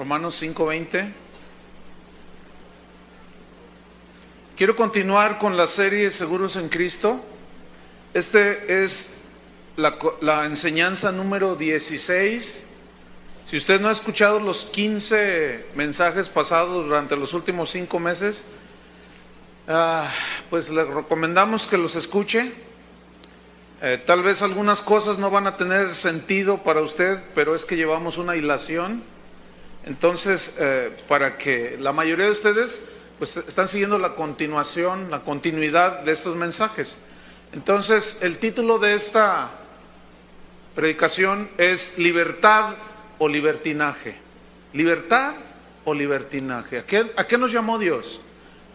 Romanos 5:20. Quiero continuar con la serie Seguros en Cristo. Este es la enseñanza número 16. Si usted no ha escuchado los 15 mensajes pasados durante los últimos 5 meses, pues le recomendamos que los escuche. Tal vez algunas cosas no van a tener sentido para usted, pero es que llevamos una hilación. Entonces, para que la mayoría de ustedes pues están siguiendo la continuidad de estos mensajes. Entonces, el título de esta predicación es Libertad o Libertinaje. Libertad o libertinaje. ¿A qué nos llamó Dios?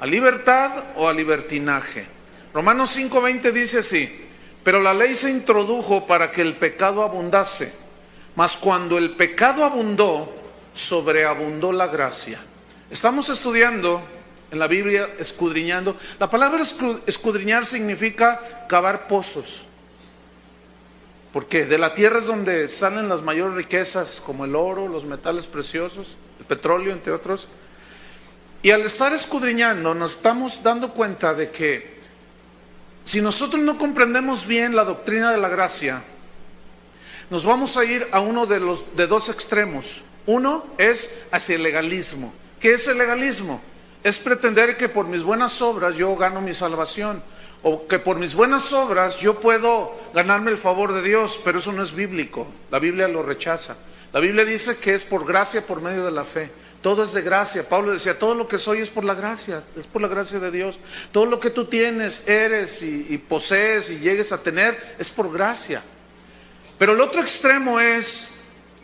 ¿A libertad o a libertinaje? Romanos 5:20 dice así: pero la ley se introdujo para que el pecado abundase, mas cuando el pecado abundó, sobreabundó la gracia. Estamos estudiando en la Biblia, escudriñando. La palabra escudriñar significa cavar pozos, porque de la tierra es donde salen las mayores riquezas, como el oro, los metales preciosos, el petróleo, entre otros. Y al estar escudriñando nos estamos dando cuenta de que si nosotros no comprendemos bien la doctrina de la gracia, nos vamos a ir a uno de dos extremos. Uno es hacia el legalismo. ¿Qué es el legalismo? Es pretender que por mis buenas obras yo gano mi salvación, o que por mis buenas obras yo puedo ganarme el favor de Dios, pero eso no es bíblico. La Biblia lo rechaza. La Biblia dice que es por gracia, por medio de la fe. Todo es de gracia. Pablo decía, todo lo que soy es por la gracia, es por la gracia de Dios. Todo lo que tú tienes, eres y posees y llegues a tener, es por gracia. Pero el otro extremo es,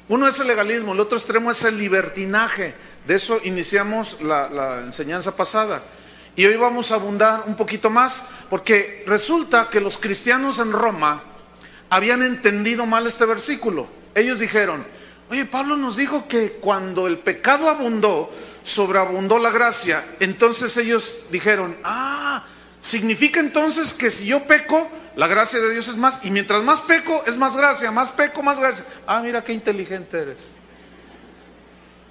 uno es el legalismo, el otro extremo es el libertinaje. De eso iniciamos la enseñanza pasada. Y hoy vamos a abundar un poquito más, porque resulta que los cristianos en Roma habían entendido mal este versículo. Ellos dijeron, oye, Pablo nos dijo que cuando el pecado abundó, sobreabundó la gracia. Entonces ellos dijeron, significa entonces que si yo peco, la gracia de Dios es más, y mientras más peco, es más gracia, más peco, más gracia. Mira qué inteligente eres.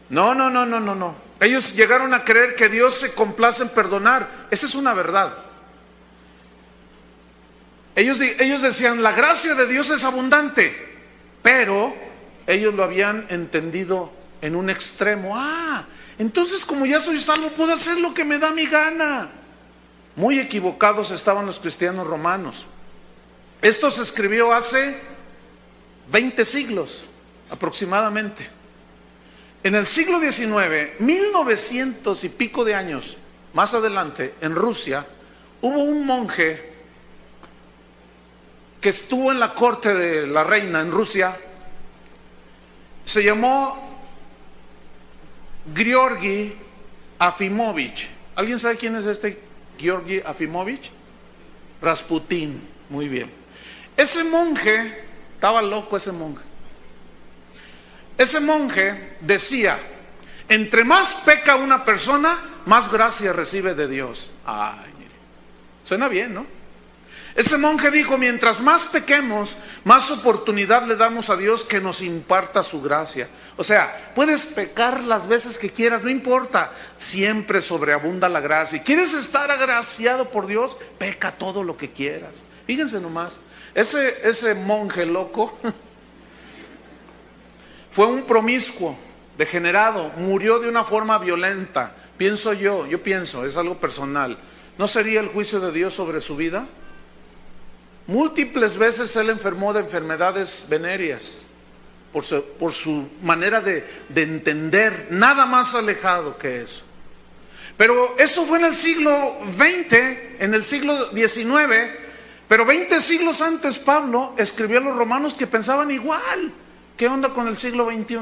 No. Ellos llegaron a creer que Dios se complace en perdonar. Esa es una verdad. Ellos decían, la gracia de Dios es abundante, pero ellos lo habían entendido en un extremo. Entonces como ya soy salvo, puedo hacer lo que me da mi gana. Muy equivocados estaban los cristianos romanos. Esto se escribió hace 20 siglos aproximadamente. En el siglo XIX, 1900 y pico de años más adelante, en Rusia, hubo un monje que estuvo en la corte de la reina en Rusia. Se llamó Georgi Afimovich. ¿Alguien sabe quién es este Georgi Afimovich? Rasputín, muy bien. Ese monje, estaba loco ese monje. Ese monje decía, entre más peca una persona, más gracia recibe de Dios. Mire, suena bien, ¿no? Ese monje dijo, mientras más pequemos, más oportunidad le damos a Dios que nos imparta su gracia. O sea, puedes pecar las veces que quieras, no importa, siempre sobreabunda la gracia. ¿Quieres estar agraciado por Dios? Peca todo lo que quieras. Fíjense nomás, ese monje loco fue un promiscuo, degenerado, murió de una forma violenta. Yo pienso, es algo personal. ¿No sería el juicio de Dios sobre su vida? Múltiples veces él enfermó de enfermedades venéreas por su manera de entender, nada más alejado que eso. Pero eso fue en el siglo XX, en el siglo XIX, pero 20 siglos antes Pablo escribió a los romanos que pensaban igual. ¿Qué onda con el siglo XXI?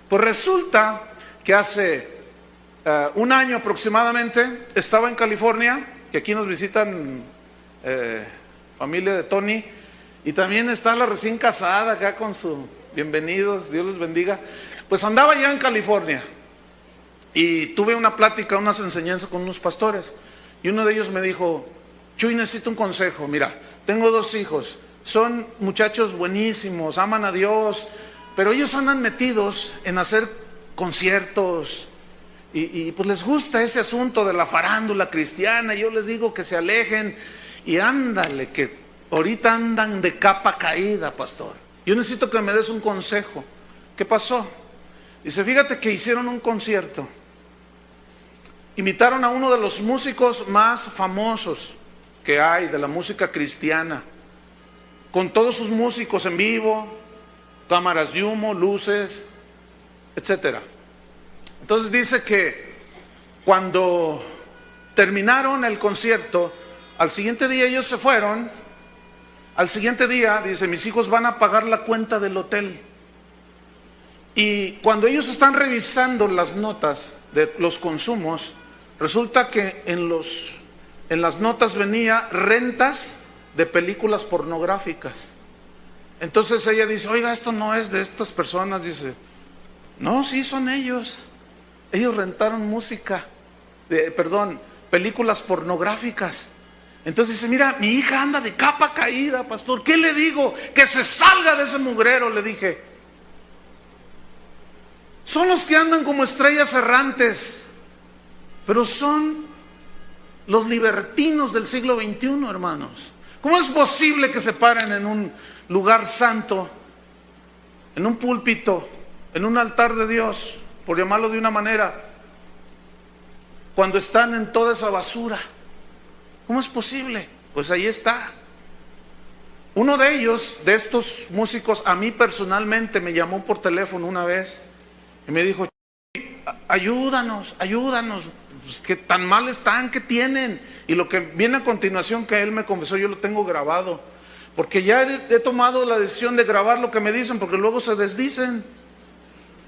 Pues resulta que hace un año aproximadamente estaba en California, que aquí nos visitan familia de Tony, y también está la recién casada acá con su bienvenidos, Dios les bendiga. Pues andaba ya en California y tuve una plática, unas enseñanzas con unos pastores, y uno de ellos me dijo, Chuy, necesito un consejo. Mira, tengo 2 hijos, son muchachos buenísimos, aman a Dios, pero ellos andan metidos en hacer conciertos y pues les gusta ese asunto de la farándula cristiana. Yo les digo que se alejen y ándale, que ahorita andan de capa caída, pastor. Yo necesito que me des un consejo. ¿Qué pasó? Dice, fíjate que hicieron un concierto. Invitaron a uno de los músicos más famosos que hay de la música cristiana, con todos sus músicos en vivo, cámaras de humo, luces, etcétera. Entonces dice que cuando terminaron el concierto, al siguiente día ellos se fueron. Al siguiente día, dice, mis hijos van a pagar la cuenta del hotel. Y cuando ellos están revisando las notas de los consumos, resulta que en las notas venía rentas de películas pornográficas. Entonces ella dice, oiga, esto no es de estas personas. Dice, no, sí son ellos. Ellos rentaron películas pornográficas. Entonces dice, mira, mi hija anda de capa caída, pastor. ¿Qué le digo? Que se salga de ese mugrero, le dije. Son los que andan como estrellas errantes, pero son los libertinos del siglo XXI, hermanos. ¿Cómo es posible que se paren en un lugar santo, en un púlpito, en un altar de Dios, por llamarlo de una manera, cuando están en toda esa basura? ¿Cómo es posible? Pues ahí está. Uno de ellos, de estos músicos, a mí personalmente me llamó por teléfono una vez y me dijo, ayúdanos, pues que tan mal están, que tienen. Y lo que viene a continuación que él me confesó, yo lo tengo grabado, porque ya he tomado la decisión de grabar lo que me dicen, porque luego se desdicen.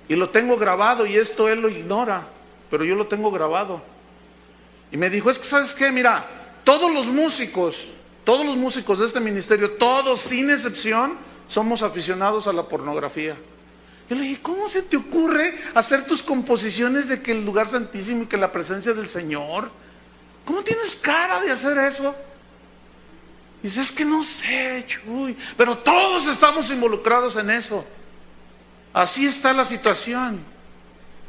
Y lo tengo grabado, y esto él lo ignora, pero yo lo tengo grabado. Y me dijo, es que ¿sabes qué? Mira, todos los músicos de este ministerio, todos sin excepción, somos aficionados a la pornografía. Yo le dije, ¿cómo se te ocurre hacer tus composiciones de que el lugar santísimo y que la presencia del Señor? ¿Cómo tienes cara de hacer eso? Y dice, es que no sé, Chuy, pero todos estamos involucrados en eso. Así está la situación.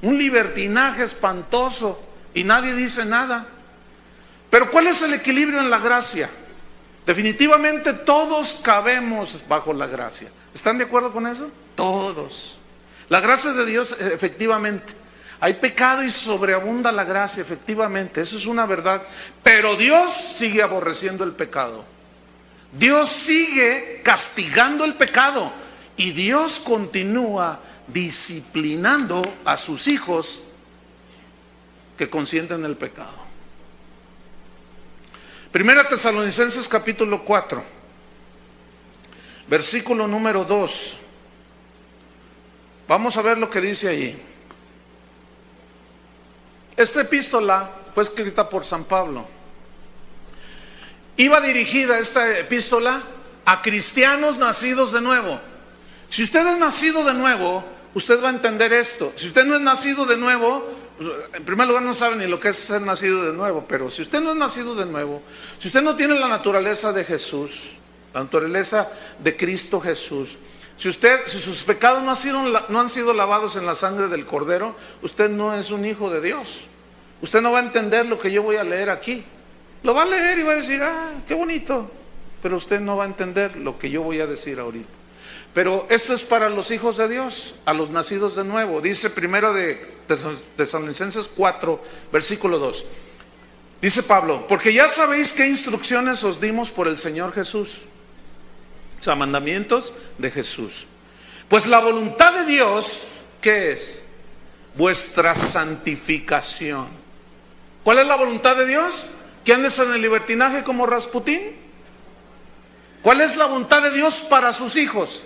Un libertinaje espantoso y nadie dice nada. Pero ¿cuál es el equilibrio en la gracia? Definitivamente todos cabemos bajo la gracia. ¿Están de acuerdo con eso? Todos. La gracia de Dios, efectivamente. Hay pecado y sobreabunda la gracia, efectivamente. Eso es una verdad. Pero Dios sigue aborreciendo el pecado. Dios sigue castigando el pecado. Y Dios continúa disciplinando a sus hijos que consienten el pecado. Primera Tesalonicenses capítulo 4, versículo número 2. Vamos a ver lo que dice allí. Esta epístola fue escrita por San Pablo. Iba dirigida esta epístola a cristianos nacidos de nuevo. Si usted es nacido de nuevo, usted va a entender esto. Si usted no es nacido de nuevo, en primer lugar no sabe ni lo que es ser nacido de nuevo. Pero si usted no es nacido de nuevo, si usted no tiene la naturaleza de Jesús, la naturaleza de Cristo Jesús, si sus pecados no han sido lavados en la sangre del Cordero, usted no es un hijo de Dios. Usted no va a entender lo que yo voy a leer aquí. Lo va a leer y va a decir, qué bonito. Pero usted no va a entender lo que yo voy a decir ahorita. Pero esto es para los hijos de Dios, a los nacidos de nuevo. Dice primero de Tesalonicenses 4, versículo 2. Dice Pablo, porque ya sabéis qué instrucciones os dimos por el Señor Jesús. O sea, mandamientos de Jesús. Pues la voluntad de Dios, ¿qué es? Vuestra santificación. ¿Cuál es la voluntad de Dios? ¿Que andes en el libertinaje como Rasputín? ¿Cuál es la voluntad de Dios para sus hijos?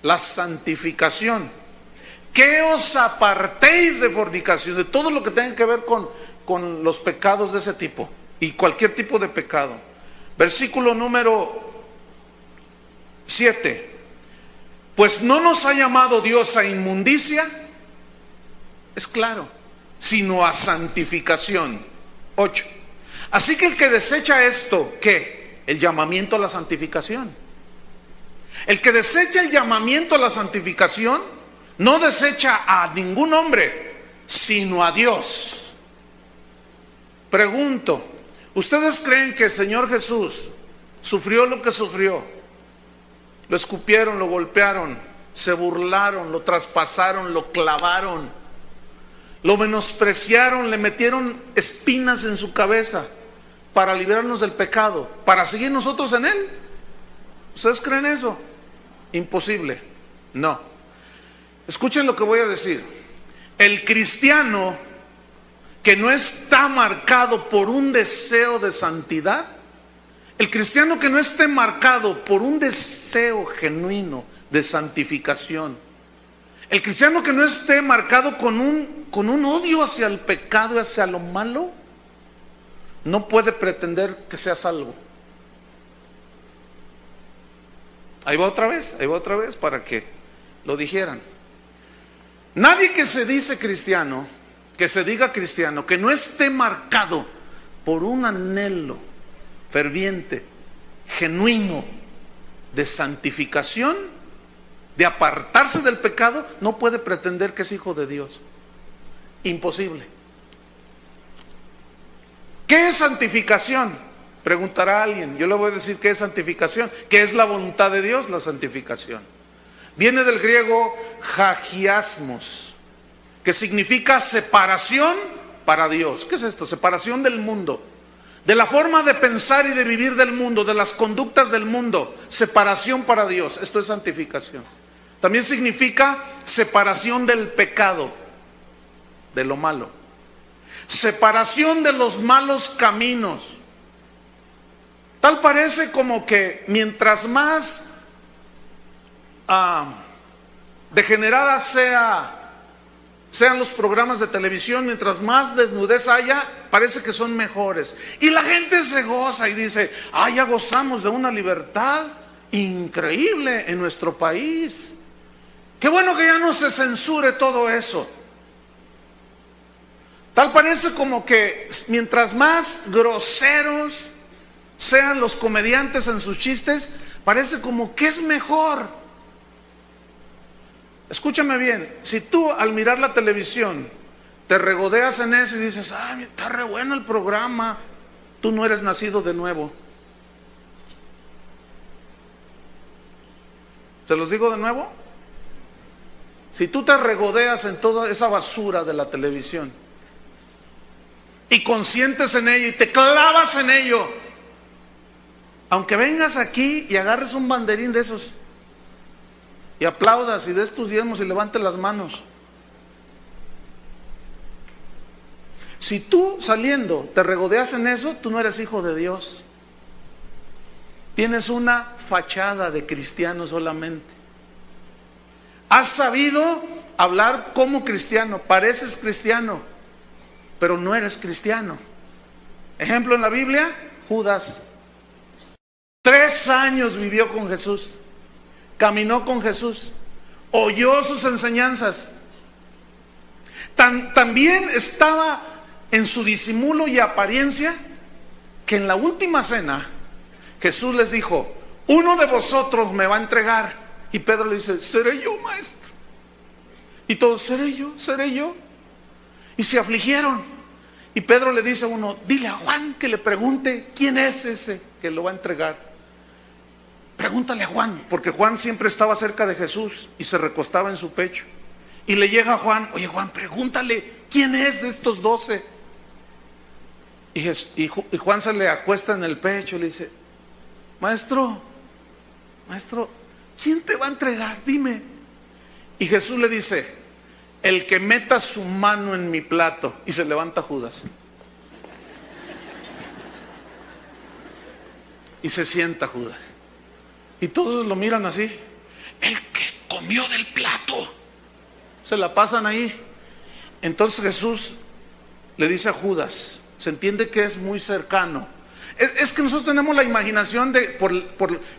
La santificación. Que os apartéis de fornicación, de todo lo que tenga que ver con los pecados de ese tipo y cualquier tipo de pecado. Versículo número 7. Pues no nos ha llamado Dios a inmundicia, es claro, sino a santificación. 8. Así que el que desecha esto, ¿qué? El llamamiento a la santificación. El que desecha el llamamiento a la santificación no desecha a ningún hombre, sino a Dios. Pregunto, ¿ustedes creen que el Señor Jesús sufrió lo que sufrió? Lo escupieron, lo golpearon, se burlaron, lo traspasaron, lo clavaron, lo menospreciaron, le metieron espinas en su cabeza para librarnos del pecado, para seguir nosotros en Él. ¿Ustedes creen eso? Imposible. No. Escuchen lo que voy a decir. El cristiano que no está marcado por un deseo de santidad, el cristiano que no esté marcado por un deseo genuino de santificación, el cristiano que no esté marcado con un odio hacia el pecado y hacia lo malo, no puede pretender que sea salvo. Ahí va otra vez para que lo dijeran. Nadie que se dice cristiano, que se diga cristiano, que no esté marcado por un anhelo ferviente, genuino, de santificación, de apartarse del pecado, no puede pretender que es hijo de Dios. Imposible. ¿Qué es santificación? Preguntará alguien. Yo le voy a decir qué es santificación. ¿Qué es la voluntad de Dios? La santificación viene del griego hagiasmos, que significa separación para Dios. ¿Qué es esto? Separación del mundo, de la forma de pensar y de vivir del mundo, de las conductas del mundo. Separación para Dios. Esto es santificación. También significa separación del pecado, de lo malo, separación de los malos caminos. Tal parece como que mientras más degeneradas sean los programas de televisión, mientras más desnudez haya, parece que son mejores. Y la gente se goza y dice: ya gozamos de una libertad increíble en nuestro país. Qué bueno que ya no se censure todo eso. Tal parece como que mientras más groseros sean los comediantes en sus chistes, parece como que es mejor. Escúchame bien, si tú al mirar la televisión te regodeas en eso y dices: está re bueno el programa, tú no eres nacido de nuevo. ¿Se los digo de nuevo? Si tú te regodeas en toda esa basura de la televisión y consientes en ello y te clavas en ello, aunque vengas aquí y agarres un banderín de esos y aplaudas y des tus diezmos y levantes las manos, si tú saliendo te regodeas en eso, tú no eres hijo de Dios. Tienes una fachada de cristiano solamente. Has sabido hablar como cristiano, pareces cristiano, pero no eres cristiano. Ejemplo en la Biblia: Judas. 3 años vivió con Jesús, caminó con Jesús, oyó sus enseñanzas. También estaba en su disimulo y apariencia que en la última cena Jesús les dijo: uno de vosotros me va a entregar. Y Pedro le dice: seré yo, maestro. Y todos: seré yo. Y se afligieron. Y Pedro le dice a uno: dile a Juan que le pregunte quién es ese que lo va a entregar. Pregúntale a Juan, porque Juan siempre estaba cerca de Jesús y se recostaba en su pecho. Y le llega a Juan: oye Juan, pregúntale quién es de estos 12. Y Juan se le acuesta en el pecho y le dice: maestro, ¿quién te va a entregar? Dime. Y Jesús le dice: el que meta su mano en mi plato. Y se levanta Judas y se sienta Judas. Y todos lo miran así: el que comió del plato. Se la pasan ahí. Entonces Jesús le dice a Judas, se entiende que es muy cercano. Es que nosotros tenemos la imaginación por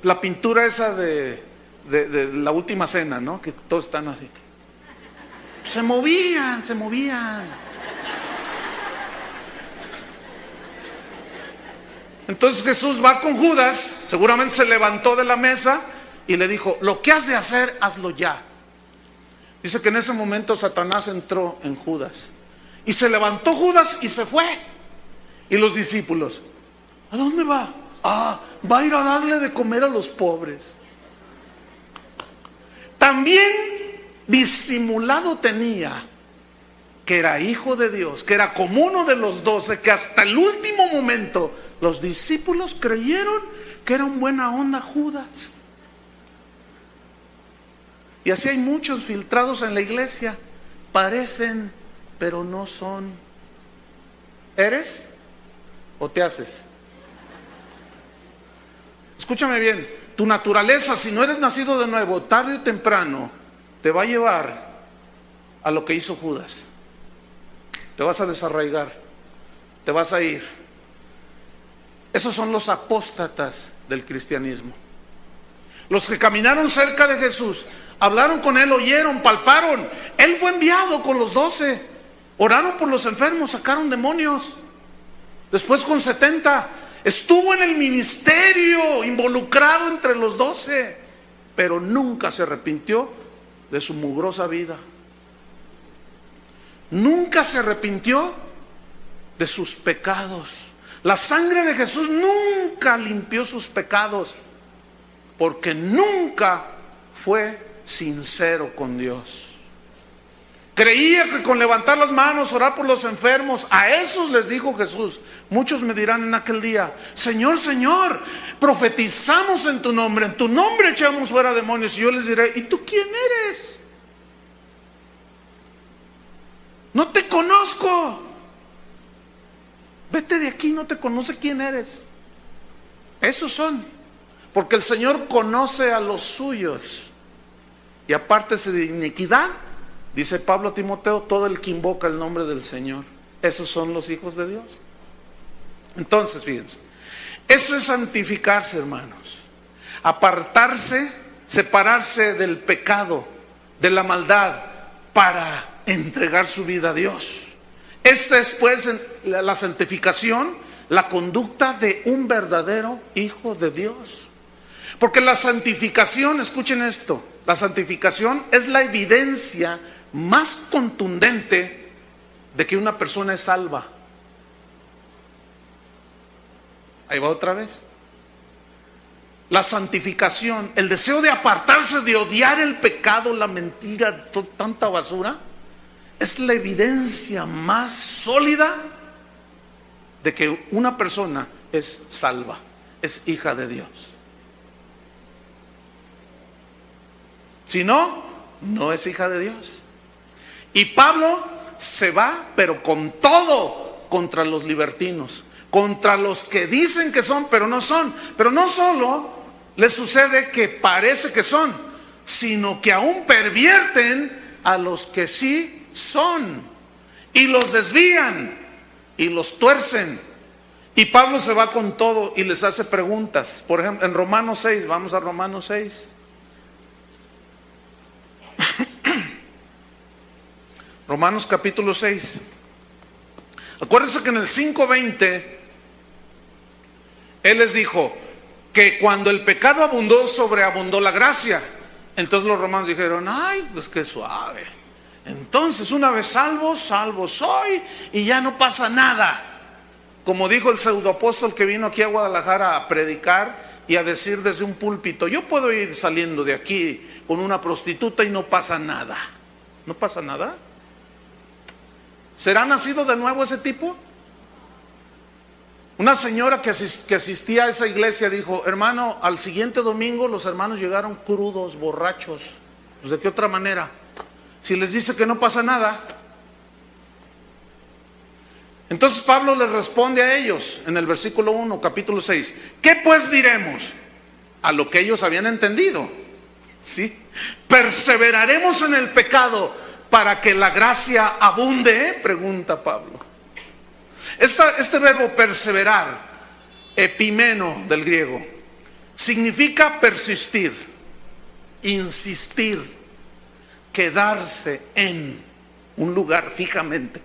la pintura esa de la última cena, ¿no? Que todos están así. Se movían. Entonces Jesús va con Judas, seguramente se levantó de la mesa y le dijo: lo que has de hacer, hazlo ya. Dice que en ese momento Satanás entró en Judas y se levantó Judas y se fue. Y los discípulos: ¿a dónde va? Va a ir a darle de comer a los pobres. También disimulado tenía que era hijo de Dios, que era como uno de los 12, que hasta el último momento los discípulos creyeron que era un buena onda Judas. Y así hay muchos filtrados en la iglesia. Parecen, pero no son. ¿Eres o te haces? Escúchame bien, tu naturaleza, si no eres nacido de nuevo, tarde o temprano, te va a llevar a lo que hizo Judas. Te vas a desarraigar, te vas a ir. Esos son los apóstatas del cristianismo. Los que caminaron cerca de Jesús, hablaron con Él, oyeron, palparon. Él fue enviado con los 12. Oraron por los enfermos, sacaron demonios. Después con 70, estuvo en el ministerio, involucrado entre los 12. Pero nunca se arrepintió de su mugrosa vida. Nunca se arrepintió de sus pecados. La sangre de Jesús nunca limpió sus pecados, porque nunca fue sincero con Dios. Creía que con levantar las manos, orar por los enfermos, a esos les dijo Jesús: muchos me dirán en aquel día: Señor, Señor, profetizamos en tu nombre echamos fuera demonios. Y yo les diré: ¿y tú quién eres? No te conozco. Vete de aquí, no te conoce quién eres. Esos son. Porque el Señor conoce a los suyos. Y apártese de iniquidad, dice Pablo a Timoteo, todo el que invoca el nombre del Señor. Esos son los hijos de Dios. Entonces, fíjense, eso es santificarse, hermanos. Apartarse, separarse del pecado, de la maldad, para entregar su vida a Dios. Esta es pues la santificación, la conducta de un verdadero hijo de Dios. Porque la santificación, escuchen esto, la santificación es la evidencia más contundente de que una persona es salva. Ahí va otra vez. La santificación, el deseo de apartarse, de odiar el pecado, la mentira, tanta basura, es la evidencia más sólida de que una persona es salva, es hija de Dios. Si no, no es hija de Dios. Y Pablo se va, pero con todo, contra los libertinos, contra los que dicen que son, pero no son. Pero no solo les sucede que parece que son, sino que aún pervierten a los que sí son, y los desvían y los tuercen. Y Pablo se va con todo y les hace preguntas. Por ejemplo, en Romanos 6, vamos a Romanos 6. Romanos capítulo 6. Acuérdense que en el 5:20 Él les dijo que cuando el pecado abundó, sobreabundó la gracia. Entonces los romanos dijeron: ay, pues qué suave. Entonces una vez salvo, salvo soy, y ya no pasa nada. Como dijo el pseudoapóstol que vino aquí a Guadalajara a predicar y a decir desde un púlpito: yo puedo ir saliendo de aquí con una prostituta y no pasa nada. ¿No pasa nada? ¿Será nacido de nuevo ese tipo? Una señora que asistía a esa iglesia dijo: hermano, al siguiente domingo los hermanos llegaron crudos, borrachos. Pues ¿de qué otra manera? Si les dice que no pasa nada. Entonces Pablo les responde a ellos en el versículo 1, capítulo 6. ¿Qué pues diremos? A lo que ellos habían entendido. ¿Sí? ¿Perseveraremos en el pecado para que la gracia abunde? Pregunta Pablo. Este verbo perseverar, epimeno del griego, significa persistir, insistir, quedarse en un lugar fijamente.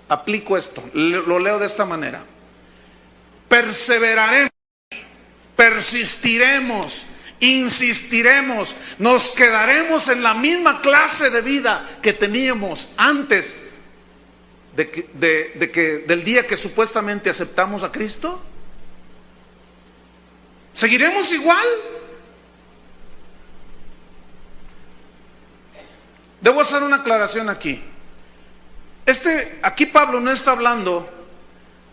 Aplico esto, lo leo de esta manera: perseveraremos, persistiremos, insistiremos, nos quedaremos en la misma clase de vida que teníamos antes del día que supuestamente aceptamos a Cristo. ¿Seguiremos igual? Debo hacer una aclaración aquí. Aquí Pablo no está hablando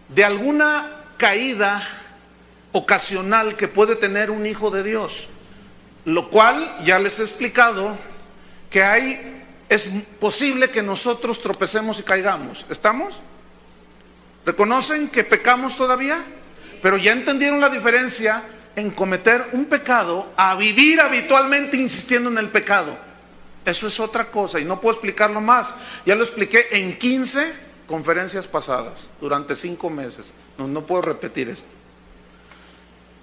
de alguna caída ocasional que puede tener un hijo de Dios, lo cual ya les he explicado que es posible que nosotros tropecemos y caigamos. ¿Estamos? ¿Reconocen que pecamos todavía? Pero ya entendieron la diferencia en cometer un pecado a vivir habitualmente insistiendo en el pecado. Eso es otra cosa y no puedo explicarlo más. Ya lo expliqué en 15 conferencias pasadas, durante 5 meses. No puedo repetir esto.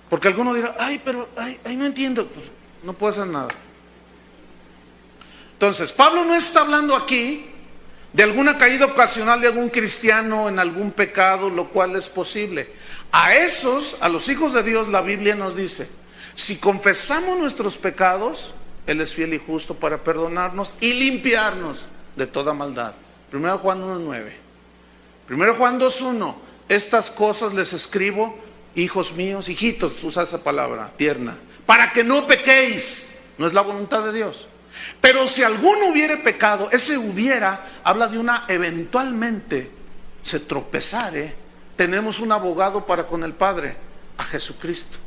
Porque alguno dirá, pero no entiendo. Pues no puedo hacer nada. Entonces, Pablo no está hablando aquí de alguna caída ocasional de algún cristiano en algún pecado, lo cual es posible. A los hijos de Dios, la Biblia nos dice, si confesamos nuestros pecados, Él es fiel y justo para perdonarnos y limpiarnos de toda maldad. 1 Juan 1:9. 1 Juan 2:1. Estas cosas les escribo, hijos míos, hijitos, usa esa palabra tierna, para que no pequéis. No es la voluntad de Dios. Pero si alguno hubiere pecado, ese hubiera habla de una eventualmente se tropezare, tenemos un abogado para con el Padre, a Jesucristo.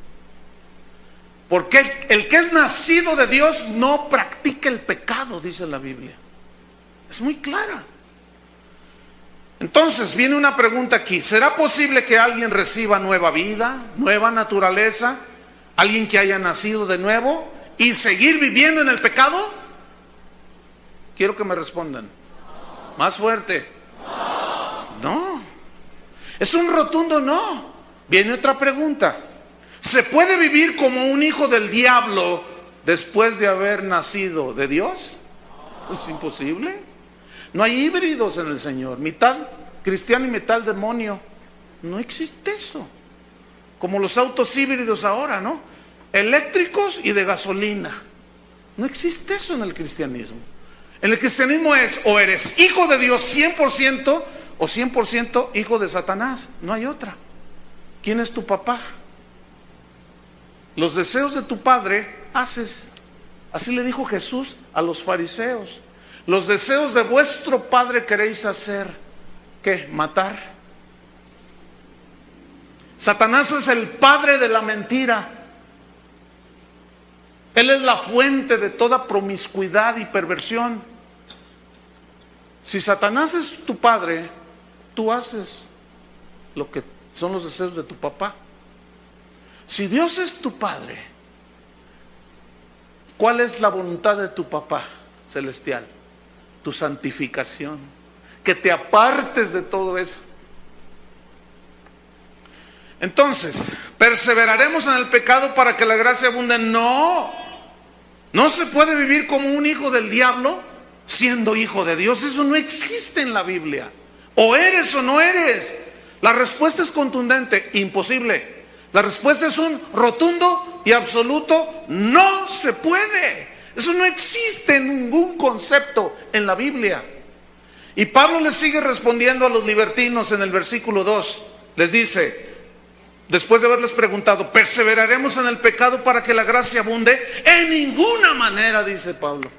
Porque el que es nacido de Dios no practica el pecado, dice la Biblia. Es muy clara. Entonces viene una pregunta aquí. ¿Será posible que alguien reciba nueva vida, nueva naturaleza? ¿Alguien que haya nacido de nuevo y seguir viviendo en el pecado? Quiero que me respondan. Más fuerte. No. Es un rotundo no. Viene otra pregunta. ¿Se puede vivir como un hijo del diablo después de haber nacido de Dios? Es imposible. No hay híbridos en el Señor, mitad cristiano y mitad demonio. No existe eso. Como los autos híbridos ahora, ¿no? Eléctricos y de gasolina. No existe eso en el cristianismo. En el cristianismo es o eres hijo de Dios 100% o 100% hijo de Satanás. No hay otra. ¿Quién es tu papá? Los deseos de tu padre haces. Así le dijo Jesús a los fariseos. Los deseos de vuestro padre queréis hacer. ¿Qué? Matar. Satanás es el padre de la mentira. Él es la fuente de toda promiscuidad y perversión. Si Satanás es tu padre, tú haces lo que son los deseos de tu papá. Si Dios es tu padre, ¿cuál es la voluntad de tu papá celestial? Tu santificación, que te apartes de todo eso. Entonces, ¿perseveraremos en el pecado para que la gracia abunde? No, no se puede vivir como un hijo del diablo siendo hijo de Dios. Eso no existe en la Biblia. O eres o no eres. La respuesta es contundente, imposible. La respuesta es un rotundo y absoluto, no se puede. Eso no existe en ningún concepto en la Biblia. Y Pablo les sigue respondiendo a los libertinos en el versículo 2. Les dice, después de haberles preguntado, ¿perseveraremos en el pecado para que la gracia abunde? En ninguna manera, dice Pablo.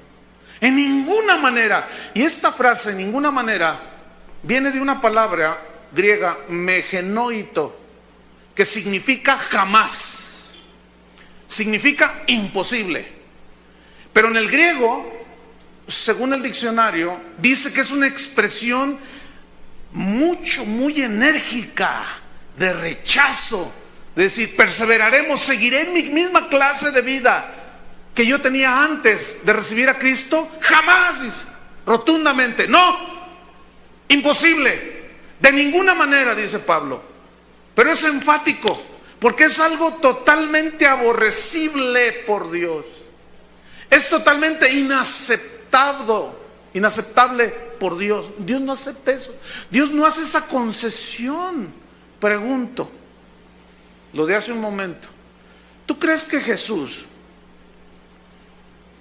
En ninguna manera. Y esta frase, en ninguna manera, viene de una palabra griega, megenoito, que significa jamás. Significa imposible. Pero en el griego, según el diccionario, dice que es una expresión muy enérgica, de rechazo, de decir, perseveraremos, seguiré en mi misma clase de vida que yo tenía antes de recibir a Cristo. Jamás, dice, rotundamente, no, imposible, de ninguna manera, dice Pablo. Pero es enfático, porque es algo totalmente aborrecible por Dios. Es totalmente inaceptable por Dios. Dios no acepta eso. Dios no hace esa concesión. Pregunto, lo de hace un momento. ¿Tú crees que Jesús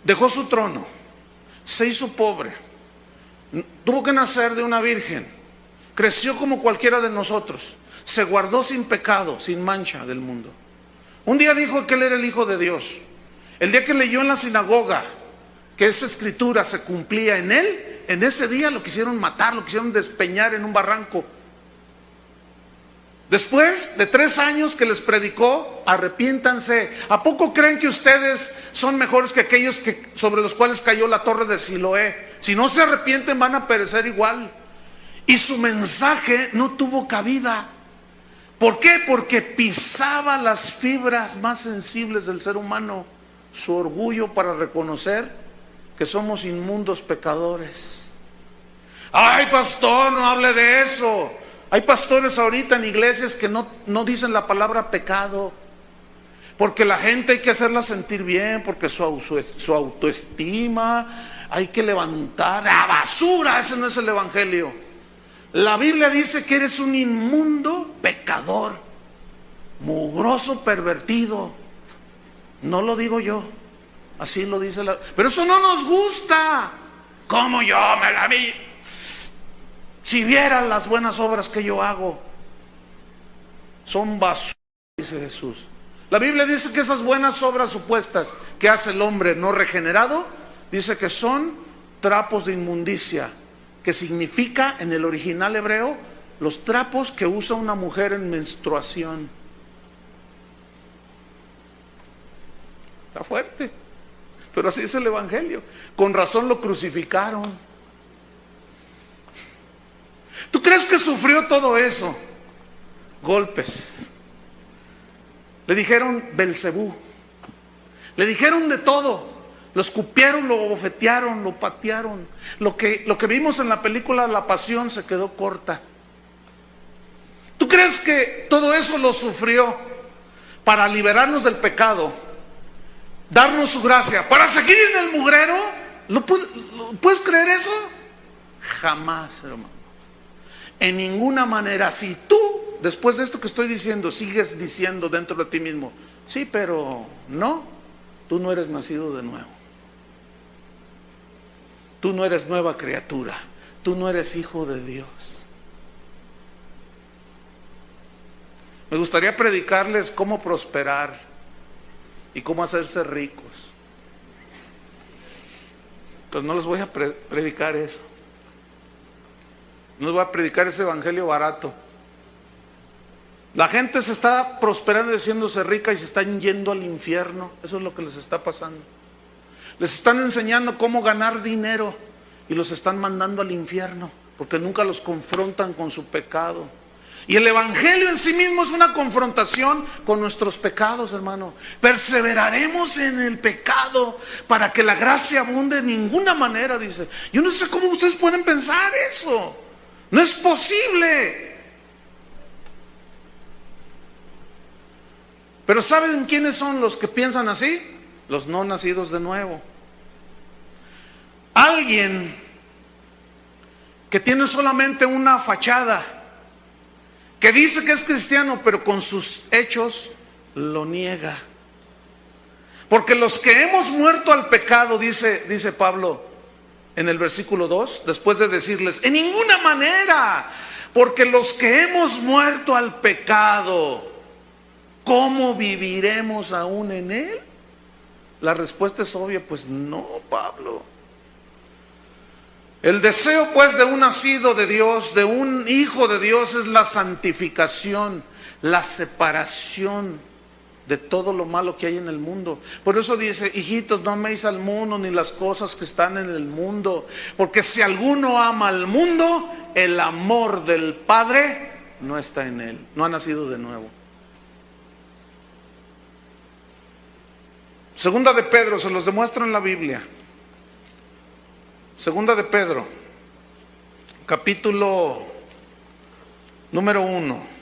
dejó su trono, se hizo pobre, tuvo que nacer de una virgen, creció como cualquiera de nosotros, se guardó sin pecado, sin mancha del mundo. Un día dijo que él era el Hijo de Dios. El día que leyó en la sinagoga que esa escritura se cumplía en él, en ese día lo quisieron matar, lo quisieron despeñar en un barranco. Después de 3 años que les predicó, arrepiéntanse. ¿A poco creen que ustedes son mejores que aquellos sobre los cuales cayó la torre de Siloé? Si no se arrepienten van a perecer igual. Y su mensaje no tuvo cabida. ¿Por qué? Porque pisaba las fibras más sensibles del ser humano, su orgullo para reconocer que somos inmundos pecadores. Ay, pastor, no hable de eso. Hay pastores ahorita en iglesias que no dicen la palabra pecado, porque la gente hay que hacerla sentir bien, porque su autoestima hay que levantar. ¡La basura! Ese no es el evangelio. La Biblia dice que eres un inmundo pecador, mugroso, pervertido. No lo digo yo, así lo dice la... Pero eso no nos gusta. ¿Cómo yo me la vi? Si vieran las buenas obras que yo hago, son basura, dice Jesús. La Biblia dice que esas buenas obras supuestas que hace el hombre no regenerado, dice que son trapos de inmundicia, que significa en el original hebreo los trapos que usa una mujer en menstruación. Está fuerte, pero así es el evangelio. Con razón lo crucificaron. ¿Tú crees que sufrió todo eso? Golpes. Le dijeron Belcebú. Le dijeron de todo. Lo escupieron, lo bofetearon, lo patearon. Lo que vimos en la película La Pasión se quedó corta. ¿Tú crees que todo eso lo sufrió para liberarnos del pecado, darnos su gracia, para seguir en el mugrero? ¿Puedes creer eso? Jamás, hermano. En ninguna manera. Si tú, después de esto que estoy diciendo, sigues diciendo dentro de ti mismo, sí, pero no, tú no eres nacido de nuevo. Tú no eres nueva criatura. Tú no eres hijo de Dios. Me gustaría predicarles cómo prosperar y cómo hacerse ricos. Entonces no les voy a predicar eso. No les voy a predicar ese evangelio barato. La gente se está prosperando y haciéndose rica y se están yendo al infierno. Eso es lo que les está pasando. Les están enseñando cómo ganar dinero y los están mandando al infierno porque nunca los confrontan con su pecado. Y el evangelio en sí mismo es una confrontación con nuestros pecados, hermano. Perseveraremos en el pecado para que la gracia abunde. De ninguna manera, dice. Yo no sé cómo ustedes pueden pensar eso. No es posible. Pero ¿saben quiénes son los que piensan así? Los no nacidos de nuevo. Alguien que tiene solamente una fachada, que dice que es cristiano, pero con sus hechos lo niega. Porque los que hemos muerto al pecado, dice Pablo en el versículo 2, después de decirles, en ninguna manera, porque los que hemos muerto al pecado, ¿cómo viviremos aún en él? La respuesta es obvia, pues no, Pablo. El deseo pues de un nacido de Dios, de un hijo de Dios, es la santificación, la separación de todo lo malo que hay en el mundo. Por eso dice, hijitos, no améis al mundo ni las cosas que están en el mundo, porque si alguno ama al mundo, el amor del Padre no está en él, no ha nacido de nuevo. Segunda de Pedro, se los demuestro en la Biblia. Segunda de Pedro, capítulo número 1.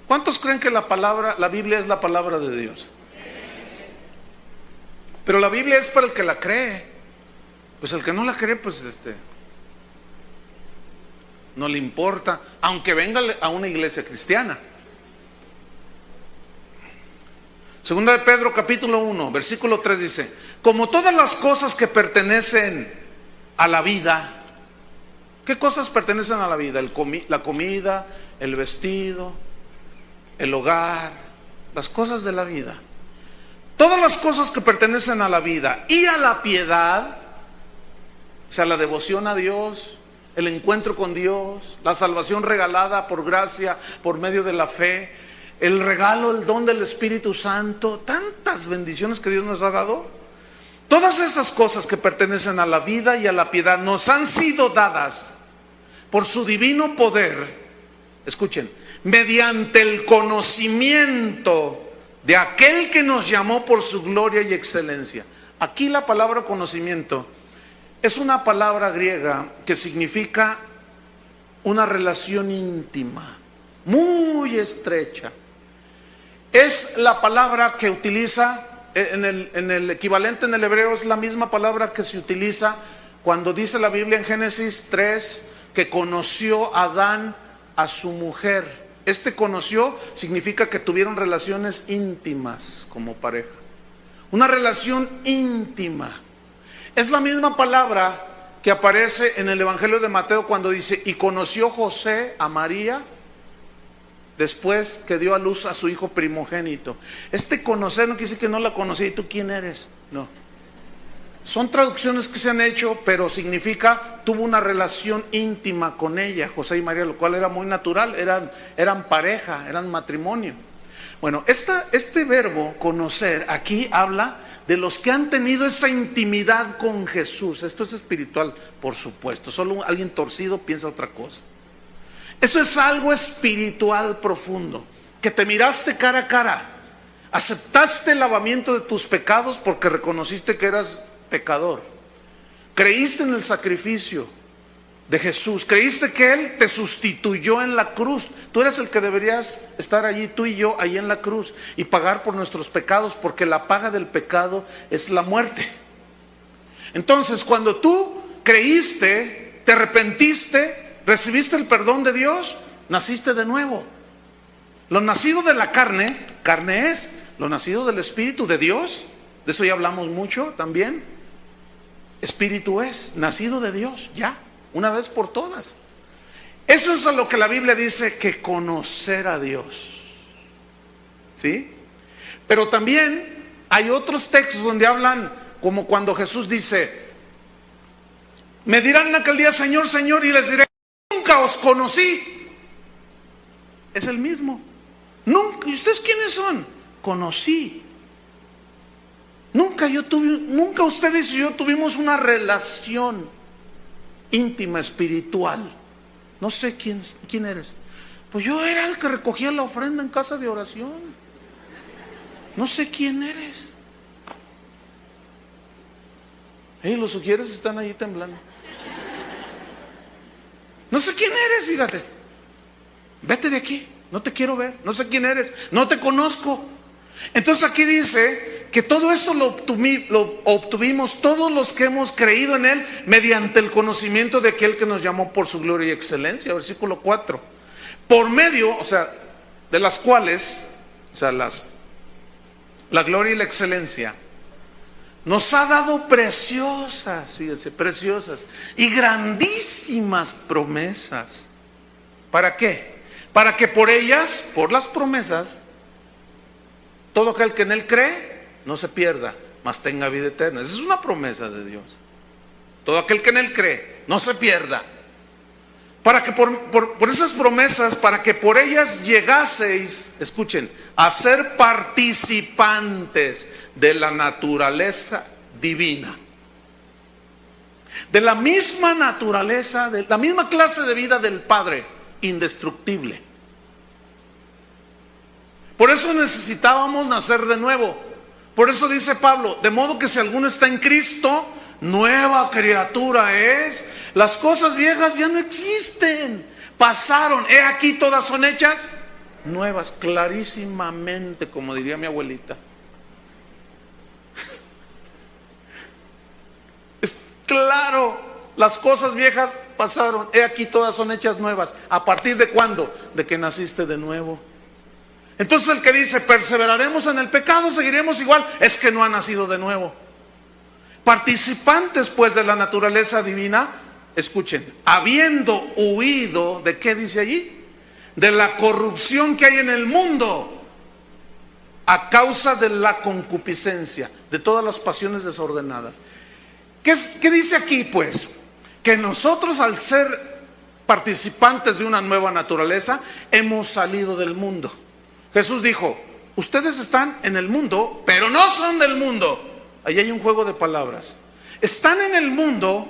¿Cuántos creen que la Biblia es la palabra de Dios? Pero la Biblia es para el que la cree. Pues el que no la cree, pues no le importa, aunque venga a una iglesia cristiana. Segunda de Pedro capítulo 1, versículo 3 dice: como todas las cosas que pertenecen a la vida. ¿Qué cosas pertenecen a la vida? La comida, el vestido, el hogar, las cosas de la vida. Todas las cosas que pertenecen a la vida y a la piedad, o sea, la devoción a Dios, el encuentro con Dios, la salvación regalada por gracia, por medio de la fe, el regalo, el don del Espíritu Santo, tantas bendiciones que Dios nos ha dado. Todas estas cosas que pertenecen a la vida y a la piedad nos han sido dadas por su divino poder, escuchen, mediante el conocimiento de aquel que nos llamó por su gloria y excelencia. Aquí la palabra conocimiento es una palabra griega que significa una relación íntima, muy estrecha. Es la palabra que utiliza en el equivalente en el hebreo, es la misma palabra que se utiliza cuando dice la Biblia en Génesis 3 que conoció Adán a su mujer. Este conoció significa que tuvieron relaciones íntimas como pareja. Una relación íntima. Es la misma palabra que aparece en el Evangelio de Mateo cuando dice: y conoció José a María después que dio a luz a su hijo primogénito. Este conocer no quiere decir que no la conocí. ¿Y tú quién eres? No. Son traducciones que se han hecho, pero significa tuvo una relación íntima con ella, José y María, lo cual era muy natural, eran pareja, eran matrimonio. Bueno, este verbo conocer aquí habla de los que han tenido esa intimidad con Jesús. Esto es espiritual, por supuesto. Solo alguien torcido piensa otra cosa. Esto es algo espiritual profundo, que te miraste cara a cara, aceptaste el lavamiento de tus pecados porque reconociste que eras pecador, creíste en el sacrificio de Jesús, creíste que Él te sustituyó en la cruz. Tú eres el que deberías estar allí, tú y yo, ahí en la cruz, y pagar por nuestros pecados, porque la paga del pecado es la muerte. Entonces, cuando tú creíste, te arrepentiste, recibiste el perdón de Dios, naciste de nuevo. Lo nacido de la carne, carne es; lo nacido del Espíritu de Dios, de eso ya hablamos mucho también, Espíritu es, nacido de Dios, ya, una vez por todas. Eso es a lo que la Biblia dice que conocer a Dios, ¿sí? Pero también hay otros textos donde hablan, como cuando Jesús dice: me dirán en aquel día, Señor, Señor, y les diré, nunca os conocí. Es el mismo. Nunca. ¿Y ustedes quiénes son? Conocí. Nunca ustedes y yo tuvimos una relación íntima, espiritual. No sé quién eres. Pues yo era el que recogía la ofrenda en casa de oración. No sé quién eres. Los sugieres están ahí temblando. No sé quién eres, fíjate. Vete de aquí, no te quiero ver. No sé quién eres, no te conozco. Entonces aquí dice que todo esto lo obtuvimos todos los que hemos creído en Él mediante el conocimiento de aquel que nos llamó por su gloria y excelencia. Versículo 4. Por medio, o sea, de las cuales, o sea, la gloria y la excelencia, nos ha dado preciosas, fíjense, preciosas y grandísimas promesas. ¿Para qué? Para que por ellas, por las promesas, todo aquel que en Él cree no se pierda, mas tenga vida eterna. Esa es una promesa de Dios. Todo aquel que en Él cree no se pierda. Para que por esas promesas, para que por ellas llegaseis, escuchen, a ser participantes de la naturaleza divina. De la misma naturaleza, de la misma clase de vida del Padre, indestructible. Por eso necesitábamos nacer de nuevo. Por eso dice Pablo: de modo que si alguno está en Cristo, nueva criatura es. Las cosas viejas ya no existen, pasaron, he aquí todas son hechas nuevas. Clarísimamente, como diría mi abuelita. Es claro, las cosas viejas pasaron, he aquí todas son hechas nuevas. ¿A partir de cuándo? De que naciste de nuevo. Entonces el que dice, perseveraremos en el pecado, seguiremos igual, es que no ha nacido de nuevo. Participantes pues de la naturaleza divina, escuchen, habiendo huido, ¿de qué dice allí? De la corrupción que hay en el mundo, a causa de la concupiscencia, de todas las pasiones desordenadas. ¿Qué dice aquí pues? Que nosotros, al ser participantes de una nueva naturaleza, hemos salido del mundo. Jesús dijo, ustedes están en el mundo, pero no son del mundo. Ahí hay un juego de palabras. Están en el mundo,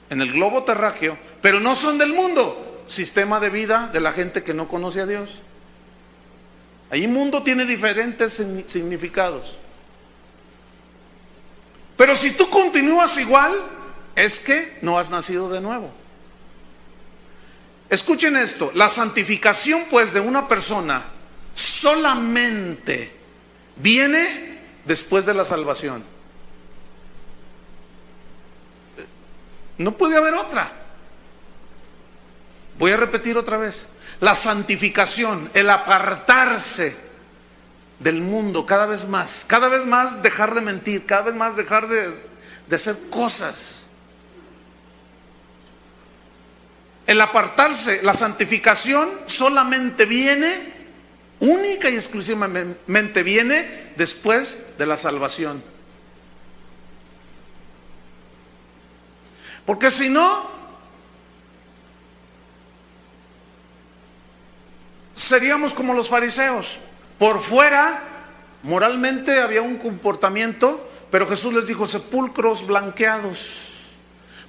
en el globo terráqueo, pero no son del mundo. Sistema de vida de la gente que no conoce a Dios. Ahí mundo tiene diferentes significados. Pero si tú continúas igual, es que no has nacido de nuevo. Escuchen esto, la santificación pues de una persona solamente viene después de la salvación. No puede haber otra. Voy a repetir otra vez. La santificación, el apartarse del mundo cada vez más dejar de mentir, cada vez más dejar de hacer cosas. El apartarse, la santificación solamente viene, única y exclusivamente viene después de la salvación. Porque si no, seríamos como los fariseos. Por fuera, moralmente había un comportamiento, pero Jesús les dijo sepulcros blanqueados,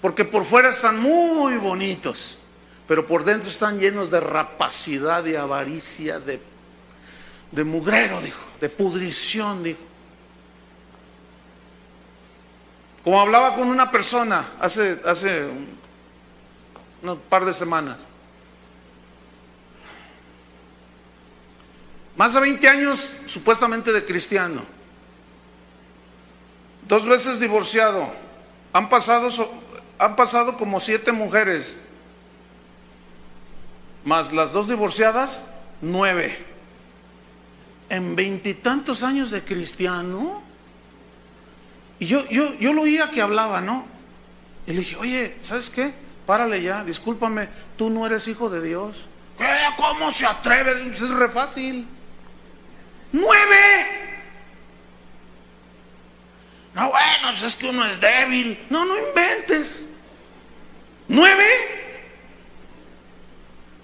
porque por fuera están muy bonitos, pero por dentro están llenos de rapacidad, de avaricia, de mugrero, dijo, de pudrición, dijo. Como hablaba con una persona hace un par de semanas. Más de 20 años supuestamente de cristiano. 2 veces divorciado. Han pasado como 7 mujeres. Más las 2 divorciadas, 9. En 20 y tantos años de cristiano. Y yo lo oía que hablaba, ¿no? Y le dije, oye, ¿sabes qué? Párale ya, discúlpame, tú no eres hijo de Dios. ¿Cómo se atreve? Es re fácil. 9. No, bueno, es que uno es débil. No inventes. 9.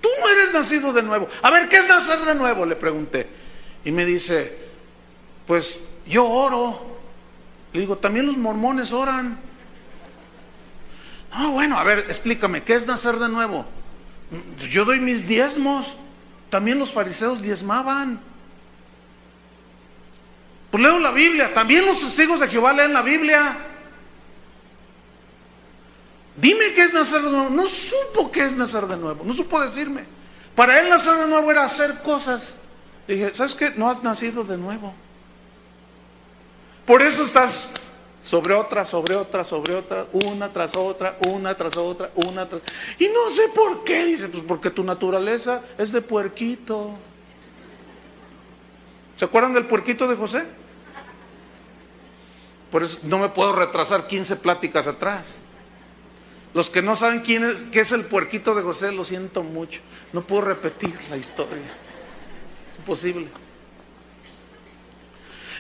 Tú no eres nacido de nuevo. A ver, ¿qué es nacer de nuevo? Le pregunté. Y me dice, pues yo oro. Le digo, también los mormones oran. No, bueno, a ver, explícame, ¿qué es nacer de nuevo? Yo doy mis diezmos. También los fariseos diezmaban. Pues leo la Biblia. También los testigos de Jehová leen la Biblia. Dime qué es nacer de nuevo. No supo qué es nacer de nuevo. No supo decirme. Para él nacer de nuevo era hacer cosas. Le dije, ¿sabes qué? No has nacido de nuevo. Por eso estás sobre otra, una tras otra, y no sé por qué. Dice, pues porque tu naturaleza es de puerquito. ¿Se acuerdan del puerquito de José? Por eso no me puedo retrasar 15 pláticas atrás. Los que no saben qué es el puerquito de José, lo siento mucho. No puedo repetir la historia. Es imposible.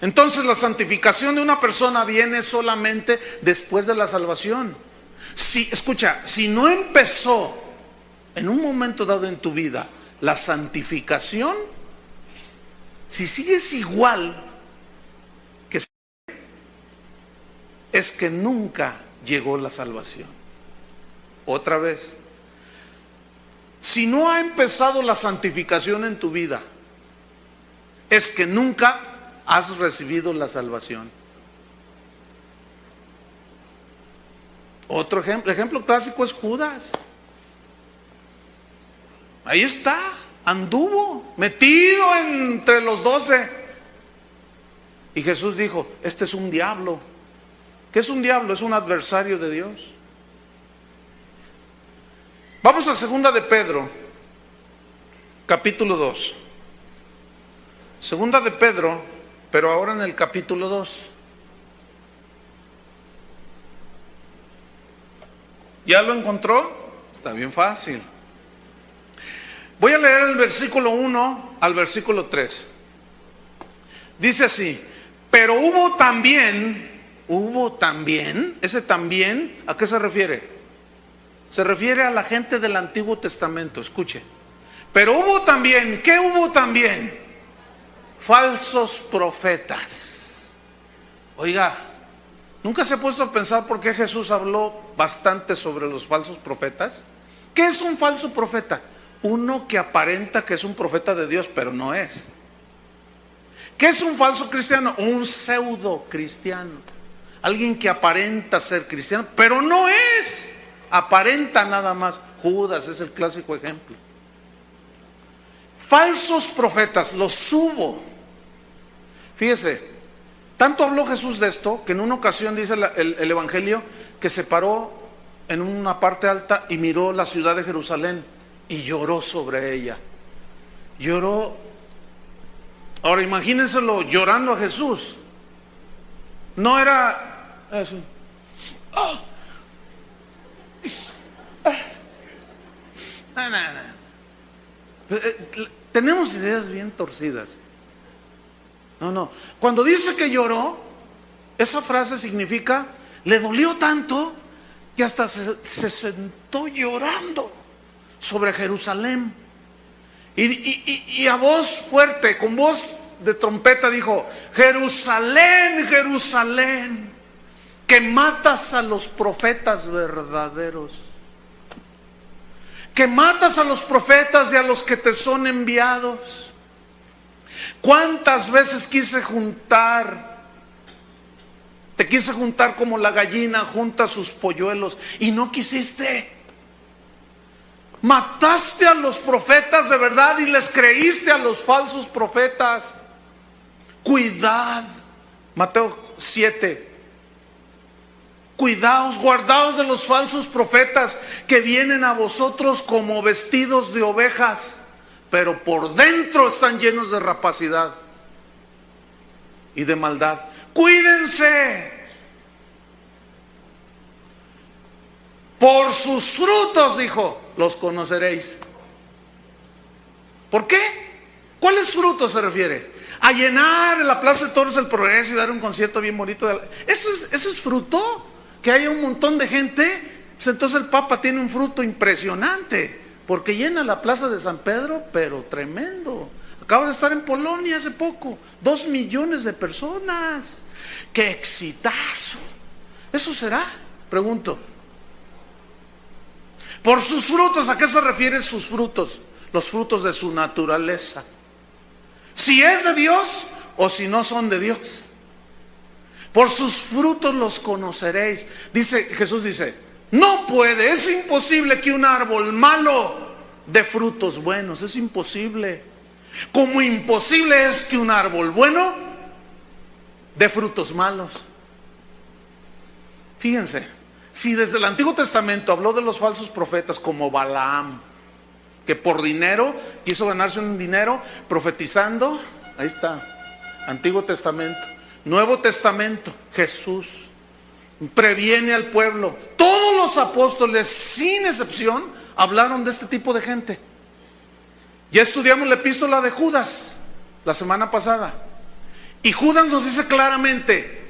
Entonces la santificación de una persona viene solamente después de la salvación. Escucha, si no empezó en un momento dado en tu vida la santificación, si sigues igual que es que nunca llegó la salvación. Otra vez, si no ha empezado la santificación en tu vida, es que nunca has recibido la salvación. Otro ejemplo clásico es Judas. Ahí está, anduvo metido entre los 12. Y Jesús dijo, este es un diablo. ¿Qué es un diablo? Es un adversario de Dios. Vamos a 2 de Pedro, capítulo 2. Segunda de Pedro, pero ahora en el capítulo 2. ¿Ya lo encontró? Está bien fácil. Voy a leer el versículo 1 al versículo 3. Dice así: pero hubo también, ese también, ¿a qué se refiere? Se refiere a la gente del Antiguo Testamento, escuche. Pero hubo también, ¿qué hubo también? Falsos profetas. Oiga, ¿nunca se ha puesto a pensar por qué Jesús habló bastante sobre los falsos profetas? ¿Qué es un falso profeta? Uno que aparenta que es un profeta de Dios, pero no es. ¿Qué es un falso cristiano? Un pseudo cristiano. Alguien que aparenta ser cristiano, pero no es. Aparenta nada más. Judas es el clásico ejemplo. Falsos profetas, los hubo. Fíjese, tanto habló Jesús de esto, que en una ocasión dice el Evangelio, que se paró en una parte alta y miró la ciudad de Jerusalén y lloró sobre ella. Lloró. Ahora imagínenselo llorando a Jesús. No era eso. Tenemos ideas bien torcidas. No. Cuando dice que lloró, esa frase significa, le dolió tanto que hasta se sentó llorando sobre Jerusalén. Y a voz fuerte, con voz de trompeta dijo: Jerusalén, Jerusalén, que matas a los profetas verdaderos, que matas a los profetas y a los que te son enviados. ¿Cuántas veces te quise juntar como la gallina junta sus polluelos y no quisiste? Mataste a los profetas de verdad y les creíste a los falsos profetas. Cuidad, Mateo 7. Cuidaos, guardaos de los falsos profetas que vienen a vosotros como vestidos de ovejas, pero por dentro están llenos de rapacidad y de maldad. Cuídense. Por sus frutos, dijo, los conoceréis. ¿Por qué? ¿Cuáles frutos se refiere? A llenar la Plaza de Toros del Progreso y dar un concierto bien bonito. ¿Eso es fruto? Que haya un montón de gente. Pues entonces el Papa tiene un fruto impresionante, porque llena la Plaza de San Pedro, pero tremendo. Acabo de estar en Polonia hace poco, 2 millones de personas. ¡Qué exitazo! ¿Eso será? Pregunto. Por sus frutos, ¿a qué se refieren sus frutos? Los frutos de su naturaleza. Si es de Dios o si no son de Dios. Por sus frutos los conoceréis. Jesús dice, no puede, es imposible que un árbol malo dé frutos buenos. Es imposible. Como imposible es que un árbol bueno dé frutos malos. Fíjense. Si desde el Antiguo Testamento habló de los falsos profetas como Balaam, que por dinero quiso ganarse un dinero profetizando, ahí está, Antiguo Testamento. Nuevo Testamento, Jesús previene al pueblo. Todos los apóstoles, sin excepción, hablaron de este tipo de gente. Ya estudiamos la epístola de Judas la semana pasada, y Judas nos dice claramente: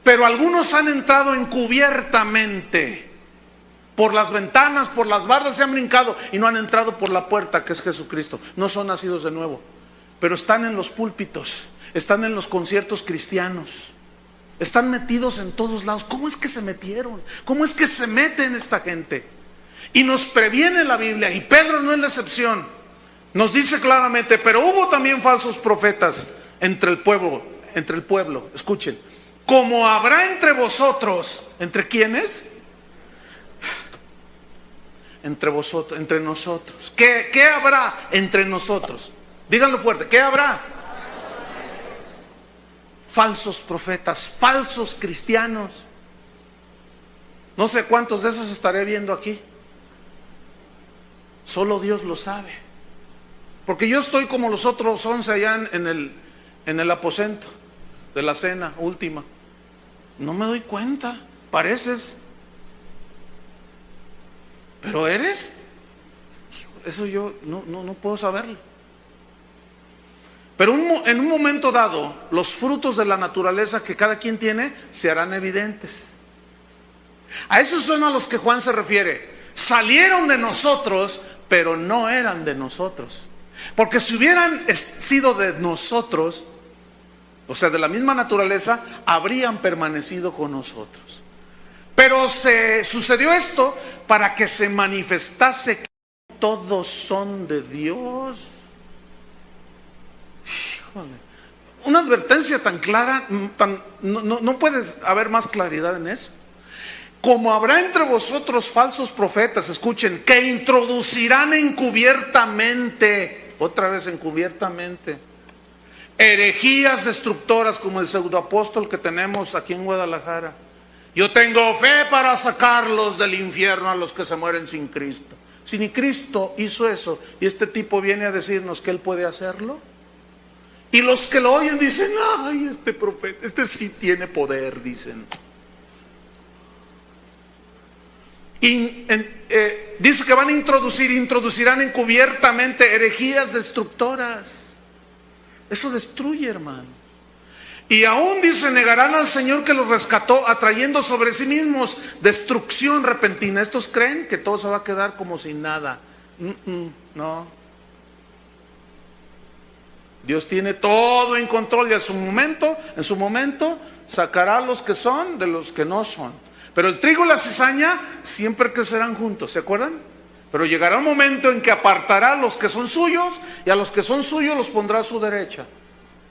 pero algunos han entrado encubiertamente, por las ventanas, por las bardas se han brincado y no han entrado por la puerta, que es Jesucristo. No son nacidos de nuevo, pero están en los púlpitos, están en los conciertos cristianos, están metidos en todos lados. ¿Cómo es que se metieron? ¿Cómo es que se meten esta gente? Y nos previene la Biblia, y Pedro no es la excepción. Nos dice claramente: pero hubo también falsos profetas entre el pueblo. Escuchen. Como habrá entre vosotros. ¿Entre quiénes? Entre vosotros, entre nosotros. ¿Qué habrá entre nosotros? Díganlo fuerte, ¿qué habrá? Falsos profetas, falsos cristianos. No sé cuántos de esos estaré viendo aquí. Solo Dios lo sabe. Porque yo estoy como los otros 11 allá en el aposento de la cena última. No me doy cuenta, pareces. Pero eres. Eso yo no puedo saberlo. Pero en un momento dado, los frutos de la naturaleza que cada quien tiene se harán evidentes. A esos son a los que Juan se refiere. Salieron de nosotros, pero no eran de nosotros. Porque si hubieran sido de nosotros, o sea, de la misma naturaleza, habrían permanecido con nosotros. Pero sucedió esto para que se manifestase que todos son de Dios. Híjole, una advertencia tan clara, no puede haber más claridad en eso. Como habrá entre vosotros falsos profetas, escuchen, que introducirán encubiertamente, otra vez encubiertamente, herejías destructoras como el pseudoapóstol que tenemos aquí en Guadalajara. Yo tengo fe para sacarlos del infierno a los que se mueren sin Cristo. Si ni Cristo hizo eso y este tipo viene a decirnos que él puede hacerlo. Y los que lo oyen dicen, ay, este profeta, este sí tiene poder, dicen. Y dice que van a introducirán encubiertamente herejías destructoras. Eso destruye, hermano. Y aún dice, negarán al Señor que los rescató, atrayendo sobre sí mismos destrucción repentina. Estos creen que todo se va a quedar como sin nada. No. Dios tiene todo en control y en su momento sacará a los que son de los que no son. Pero el trigo y la cizaña siempre crecerán juntos, ¿se acuerdan? Pero llegará un momento en que apartará a los que son suyos, y a los que son suyos los pondrá a su derecha,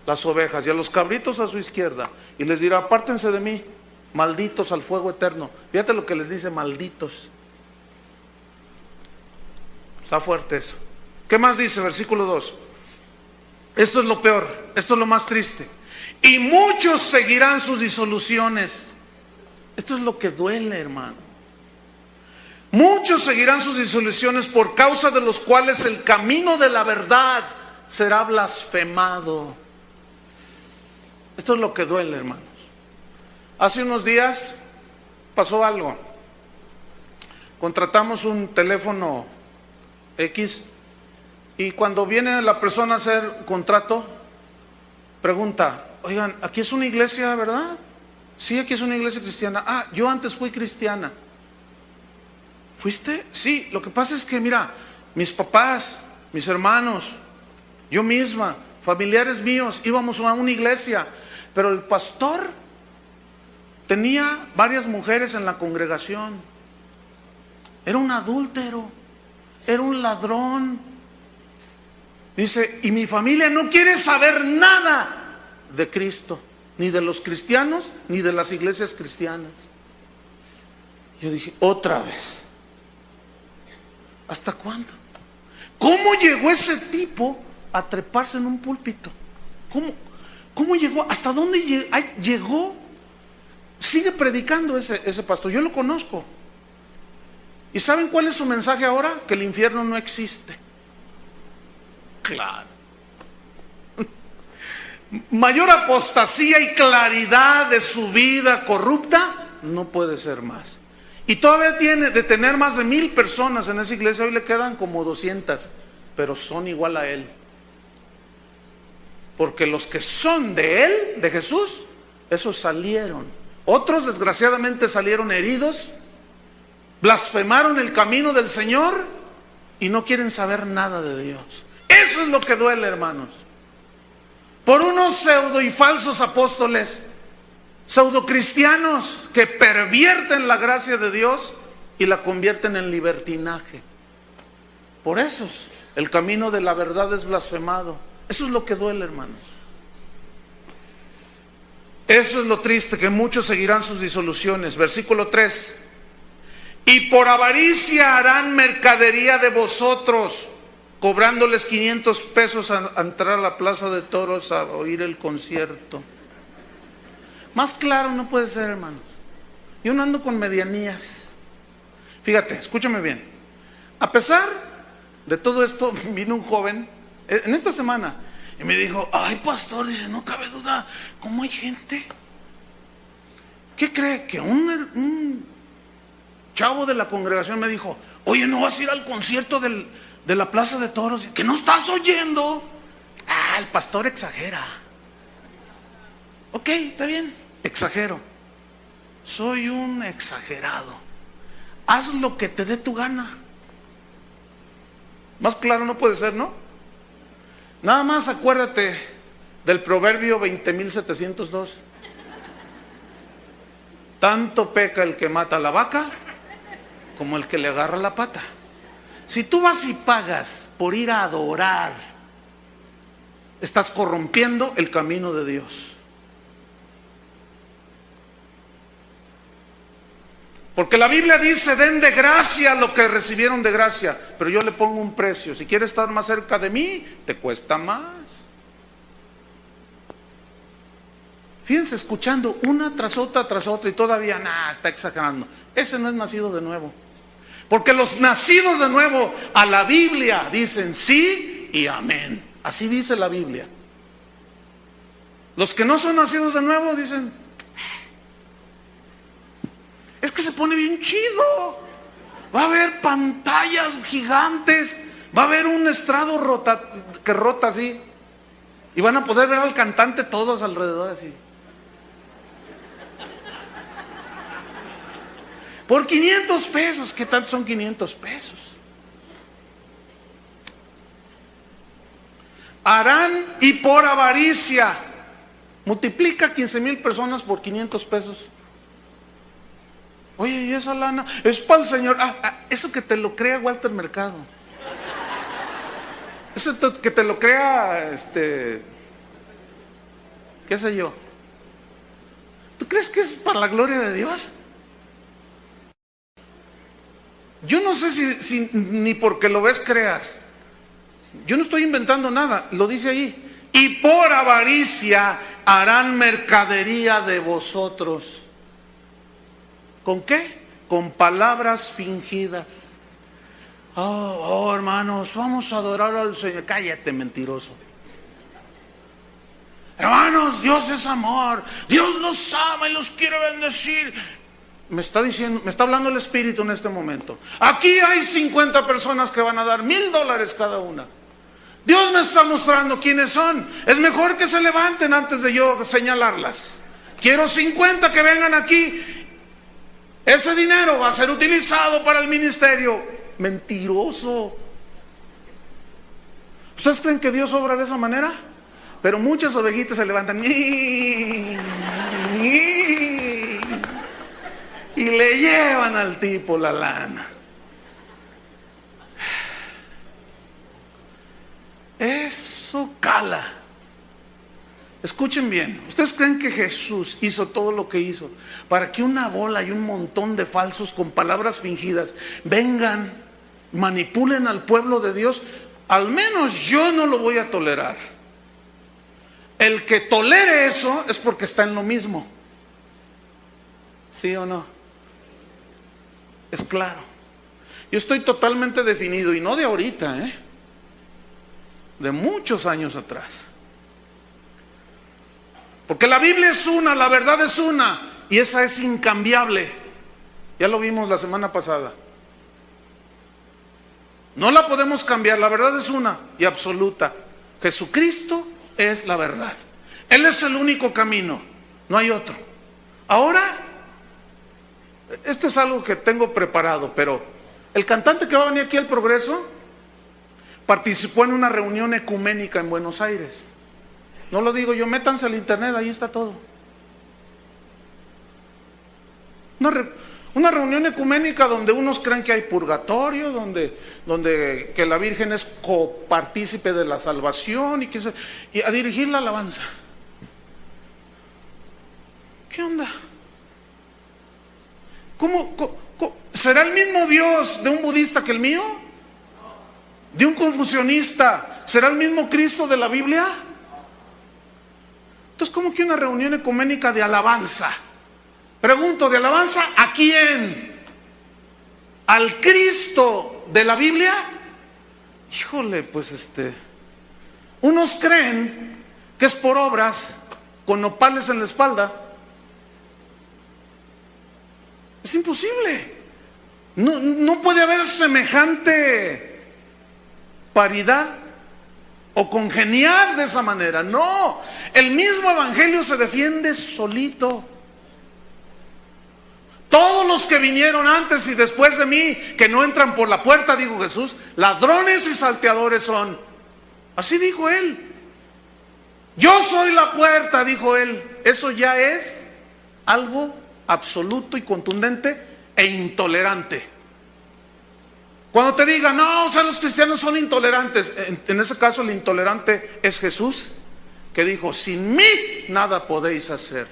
las ovejas, y a los cabritos a su izquierda, y les dirá, apártense de mí, malditos al fuego eterno. Fíjate lo que les dice, malditos. Está fuerte eso. ¿Qué más dice? Versículo 2. Esto es lo peor, esto es lo más triste. Y muchos seguirán sus disoluciones. Esto es lo que duele, hermano. Muchos seguirán sus disoluciones, por causa de los cuales el camino de la verdad será blasfemado. Esto es lo que duele, hermanos. Hace unos días pasó algo. Contratamos un teléfono X y cuando viene la persona a hacer contrato, pregunta, oigan, aquí es una iglesia, ¿verdad? Sí, aquí es una iglesia cristiana. Ah, yo antes fui cristiana. ¿Fuiste? Sí, lo que pasa es que, mira, mis papás, mis hermanos, yo misma, familiares míos, íbamos a una iglesia, pero el pastor tenía varias mujeres en la congregación. Era un adúltero, era un ladrón. Dice, y mi familia no quiere saber nada de Cristo, ni de los cristianos, ni de las iglesias cristianas. Yo dije, otra vez. ¿Hasta cuándo? ¿Cómo llegó ese tipo a treparse en un púlpito? ¿Cómo llegó? ¿Hasta dónde llegó? Sigue predicando ese pastor, yo lo conozco. ¿Y saben cuál es su mensaje ahora? Que el infierno no existe. Claro. Mayor apostasía y claridad de su vida corrupta no puede ser más. Y todavía tiene de tener más de 1000 personas en esa iglesia. Hoy le quedan como 200, pero son igual a él. Porque los que son de él, de Jesús, esos salieron. Otros desgraciadamente salieron heridos, blasfemaron el camino del Señor y no quieren saber nada de Dios. Eso es lo que duele, hermanos. Por unos pseudo y falsos apóstoles, pseudo cristianos que pervierten la gracia de Dios y la convierten en libertinaje. Por esos, el camino de la verdad es blasfemado. Eso es lo que duele, hermanos. Eso es lo triste, que muchos seguirán sus disoluciones. Versículo 3. Y por avaricia harán mercadería de vosotros, cobrándoles 500 pesos a entrar a la plaza de toros a oír el concierto. Más claro no puede ser, hermanos. Yo no ando con medianías. Fíjate, escúchame bien. A pesar de todo esto, vino un joven en esta semana. Y me dijo, ay pastor, dice, no cabe duda, ¿cómo hay gente? ¿Qué cree? Que un chavo de la congregación me dijo, oye, ¿no vas a ir al concierto de la Plaza de Toros? ¿Que no estás oyendo? Ah, el pastor exagera. Ok, está bien, exagero. Soy un exagerado. Haz lo que te dé tu gana. Más claro no puede ser, ¿no? Nada más acuérdate del proverbio 20.702. Tanto peca el que mata a la vaca como el que le agarra la pata. Si tú vas y pagas por ir a adorar, estás corrompiendo el camino de Dios. Porque la Biblia dice, den de gracia lo que recibieron de gracia. Pero yo le pongo un precio. Si quieres estar más cerca de mí, te cuesta más. Fíjense, escuchando una tras otra y todavía, está exagerando. Ese no es nacido de nuevo. Porque los nacidos de nuevo a la Biblia dicen sí y amén. Así dice la Biblia. Los que no son nacidos de nuevo dicen, es que se pone bien chido. Va a haber pantallas gigantes. Va a haber un estrado que rota así. Y van a poder ver al cantante todos alrededor así. Por 500 pesos. ¿Qué tanto son 500 pesos? Harán y por avaricia. Multiplica 15,000 personas por 500 pesos. Oye, ¿y esa lana? Es para el Señor. Eso que te lo crea Walter Mercado. Eso que te lo crea, qué sé yo. ¿Tú crees que es para la gloria de Dios? Yo no sé si ni porque lo ves creas. Yo no estoy inventando nada, lo dice ahí. Y por avaricia harán mercadería de vosotros. ¿Con qué? Con palabras fingidas. Oh, hermanos, vamos a adorar al Señor. Cállate, mentiroso. Hermanos, Dios es amor. Dios los ama y los quiere bendecir. Me está hablando el Espíritu en este momento. Aquí hay 50 personas que van a dar $1,000 cada una. Dios me está mostrando quiénes son. Es mejor que se levanten antes de yo señalarlas. Quiero 50 que vengan aquí. Ese dinero va a ser utilizado para el ministerio. Mentiroso. ¿Ustedes creen que Dios obra de esa manera? Pero muchas ovejitas se levantan y le llevan al tipo la lana. Eso cala. Escuchen bien, ¿ustedes creen que Jesús hizo todo lo que hizo para que una bola y un montón de falsos con palabras fingidas vengan, manipulen al pueblo de Dios? Al menos yo no lo voy a tolerar. El que tolere eso es porque está en lo mismo. ¿Sí o no? Es claro. Yo estoy totalmente definido, y no de ahorita, de muchos años atrás. Porque la Biblia es una, la verdad es una, y esa es incambiable. Ya lo vimos la semana pasada. No la podemos cambiar, la verdad es una y absoluta. Jesucristo es la verdad. Él es el único camino, no hay otro. Ahora, esto es algo que tengo preparado, pero el cantante que va a venir aquí al Progreso participó en una reunión ecuménica en Buenos Aires. No lo digo yo, métanse al internet, ahí está todo. Una reunión ecuménica donde unos creen que hay purgatorio, donde que la Virgen es copartícipe de la salvación y a dirigir la alabanza. ¿Qué onda? ¿Cómo? ¿Será el mismo Dios de un budista que el mío? ¿De un confucionista? ¿Será el mismo Cristo de la Biblia? Entonces, ¿cómo que una reunión ecuménica de alabanza? Pregunto, ¿de alabanza a quién? ¿Al Cristo de la Biblia? Híjole, pues Unos creen que es por obras con nopales en la espalda. Es imposible. No puede haber semejante paridad o congeniar de esa manera. No, el mismo evangelio se defiende solito. Todos los que vinieron antes y después de mí, que no entran por la puerta, dijo Jesús, ladrones y salteadores son. Así dijo él. Yo soy la puerta, dijo él. Eso ya es algo absoluto y contundente e intolerante. Cuando te digan, no, o sea, los cristianos son intolerantes, en ese caso el intolerante es Jesús, que dijo, sin mí nada podéis hacer.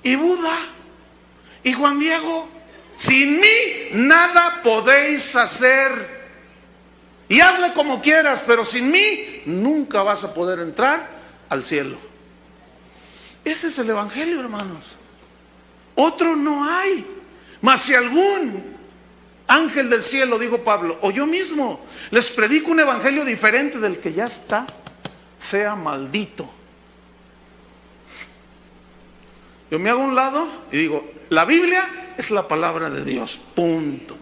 Y Buda y Juan Diego, sin mí nada podéis hacer. Y hazle como quieras, pero sin mí nunca vas a poder entrar al cielo. Ese es el evangelio, hermanos. Otro no hay. Mas si algún ángel del cielo, dijo Pablo, o yo mismo les predico un evangelio diferente del que ya está, sea maldito. Yo me hago a un lado y digo, la Biblia es la palabra de Dios, punto.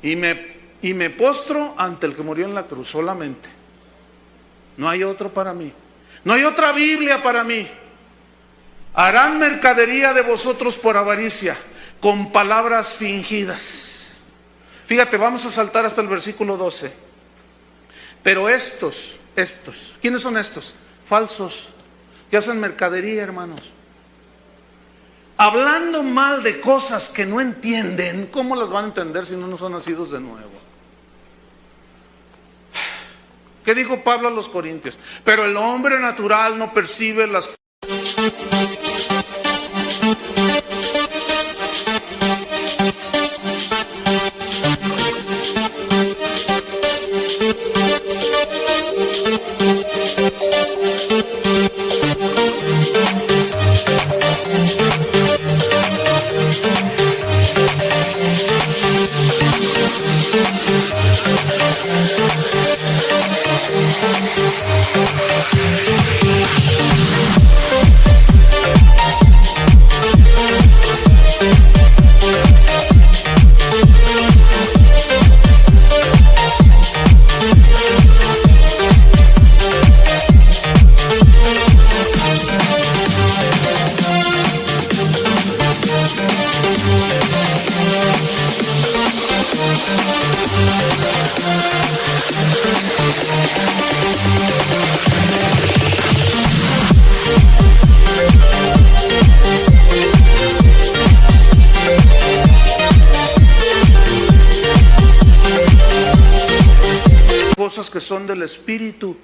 Y me postro ante el que murió en la cruz solamente. No hay otro para mí. No hay otra Biblia para mí. Harán mercadería de vosotros por avaricia, con palabras fingidas. Fíjate, vamos a saltar hasta el versículo 12. Pero estos, ¿quiénes son estos? Falsos, que hacen mercadería, hermanos. Hablando mal de cosas que no entienden, ¿cómo las van a entender si no son nacidos de nuevo? ¿Qué dijo Pablo a los Corintios? Pero el hombre natural no percibe las cosas. Cosas que son del Espíritu,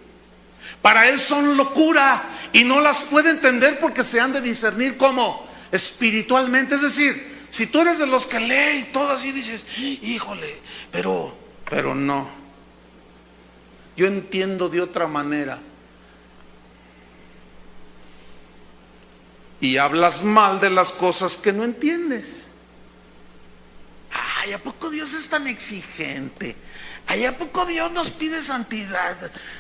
para él son locura y no las puede entender porque se han de discernir como espiritualmente. Es decir, si tú eres de los que lee y todo así dices, híjole, pero no, yo entiendo de otra manera, y hablas mal de las cosas que no entiendes. Ay, ¿a poco Dios es tan exigente? Ay, ¿a poco Dios nos pide santidad?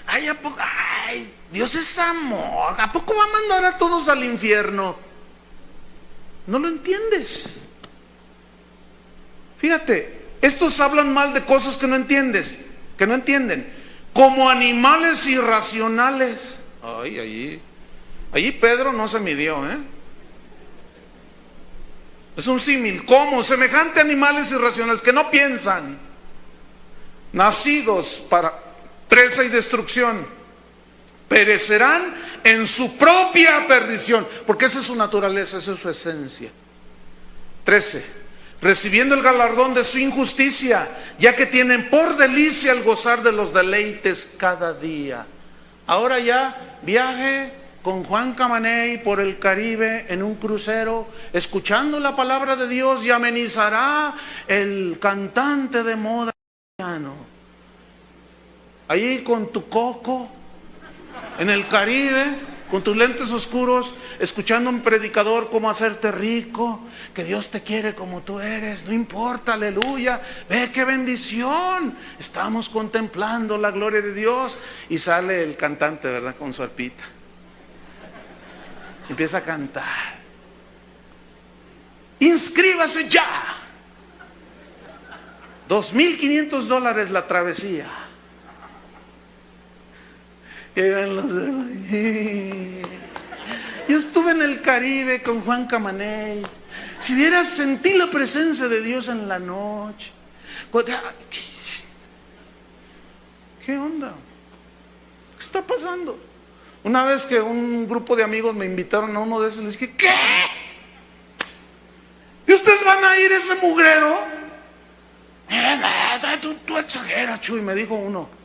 Ay, ¿a poco? Ay, Dios es amor. ¿A poco va a mandar a todos al infierno? No lo entiendes. Fíjate, estos hablan mal de cosas que no entiendes, que no entienden, como animales irracionales. Ay, allí Pedro no se midió, Es un símil, como semejante a animales irracionales que no piensan, nacidos para presa y destrucción, perecerán en su propia perdición, porque esa es su naturaleza, esa es su esencia. 13, recibiendo el galardón de su injusticia, ya que tienen por delicia el gozar de los deleites cada día. Ahora ya viaje con Juan Camaney por el Caribe en un crucero, escuchando la palabra de Dios, y amenizará el cantante de moda ahí con tu coco en el Caribe, con tus lentes oscuros, escuchando a un predicador cómo hacerte rico, que Dios te quiere como tú eres, no importa, aleluya, ve qué bendición, estamos contemplando la gloria de Dios. Y sale el cantante, ¿verdad?, con su arpita, empieza a cantar, inscríbase ya, $2,500 la travesía. Llegan los hermanos. Yo estuve en el Caribe con Juan Camaney. Si vieras, sentí la presencia de Dios en la noche. ¿Qué onda? ¿Qué está pasando? Una vez que un grupo de amigos me invitaron a uno de esos, les dije, ¿qué? ¿Y ustedes van a ir a ese mugrero? Tú exageras, Chuy, me dijo uno.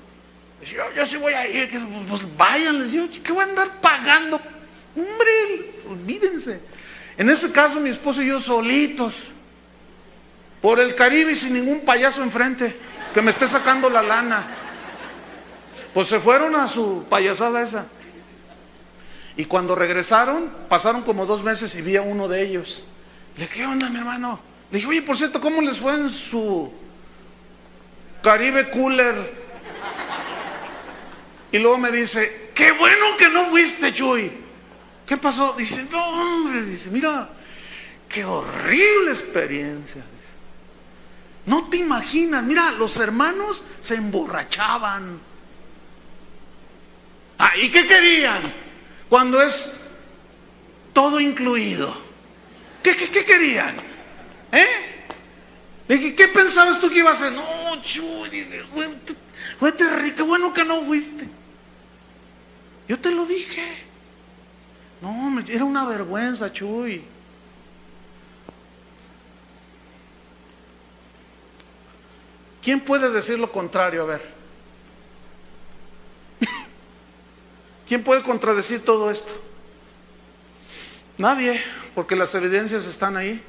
Yo sí voy a ir, pues vayan, les digo, ¿qué voy a andar pagando? Hombre, olvídense. En ese caso, mi esposo y yo solitos, por el Caribe y sin ningún payaso enfrente que me esté sacando la lana. Pues se fueron a su payasada esa. Y cuando regresaron, pasaron como 2 meses y vi a uno de ellos. Le dije, ¿qué onda, mi hermano? Le dije, oye, por cierto, ¿cómo les fue en su Caribe Cooler? Y luego me dice, qué bueno que no fuiste, Chuy. ¿Qué pasó? Dice, no, hombre, dice, mira, qué horrible experiencia. Dice, no te imaginas, mira, los hermanos se emborrachaban. ¿Y qué querían? Cuando es todo incluido. ¿Qué querían? ¿Qué pensabas tú que iba a hacer? No, Chuy, dice, fue terrible, qué bueno que no fuiste. Yo te lo dije. No, era una vergüenza, Chuy. ¿Quién puede decir lo contrario? A ver. ¿Quién puede contradecir todo esto? Nadie, porque las evidencias están ahí.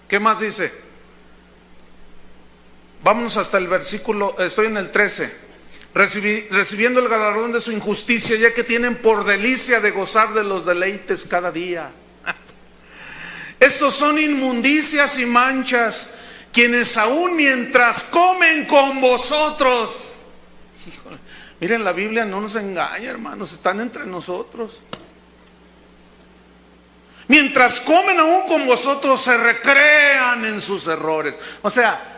¿Qué más dice? Vámonos hasta el versículo, estoy en el 13. Recibiendo el galardón de su injusticia, ya que tienen por delicia de gozar de los deleites cada día. Estos son inmundicias y manchas, quienes aún mientras comen con vosotros. Híjole, miren, la Biblia no nos engaña, hermanos, están entre nosotros. Mientras comen aún con vosotros, se recrean en sus errores. O sea,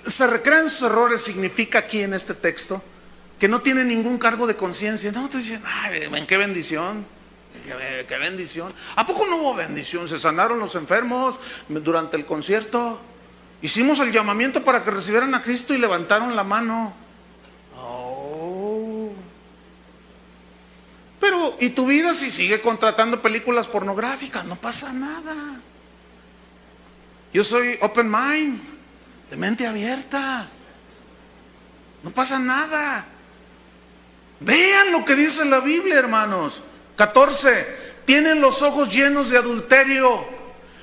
se recrean en sus errores significa aquí en este texto que no tienen ningún cargo de conciencia. No, te dicen, ay, qué bendición, qué bendición. ¿A poco no hubo bendición? Se sanaron los enfermos durante el concierto. Hicimos el llamamiento para que recibieran a Cristo y levantaron la mano. Oh. Pero, ¿y tu vida si sigue contratando películas pornográficas? No pasa nada. Yo soy open mind, de mente abierta. No pasa nada. Vean lo que dice la Biblia, hermanos. 14. Tienen los ojos llenos de adulterio,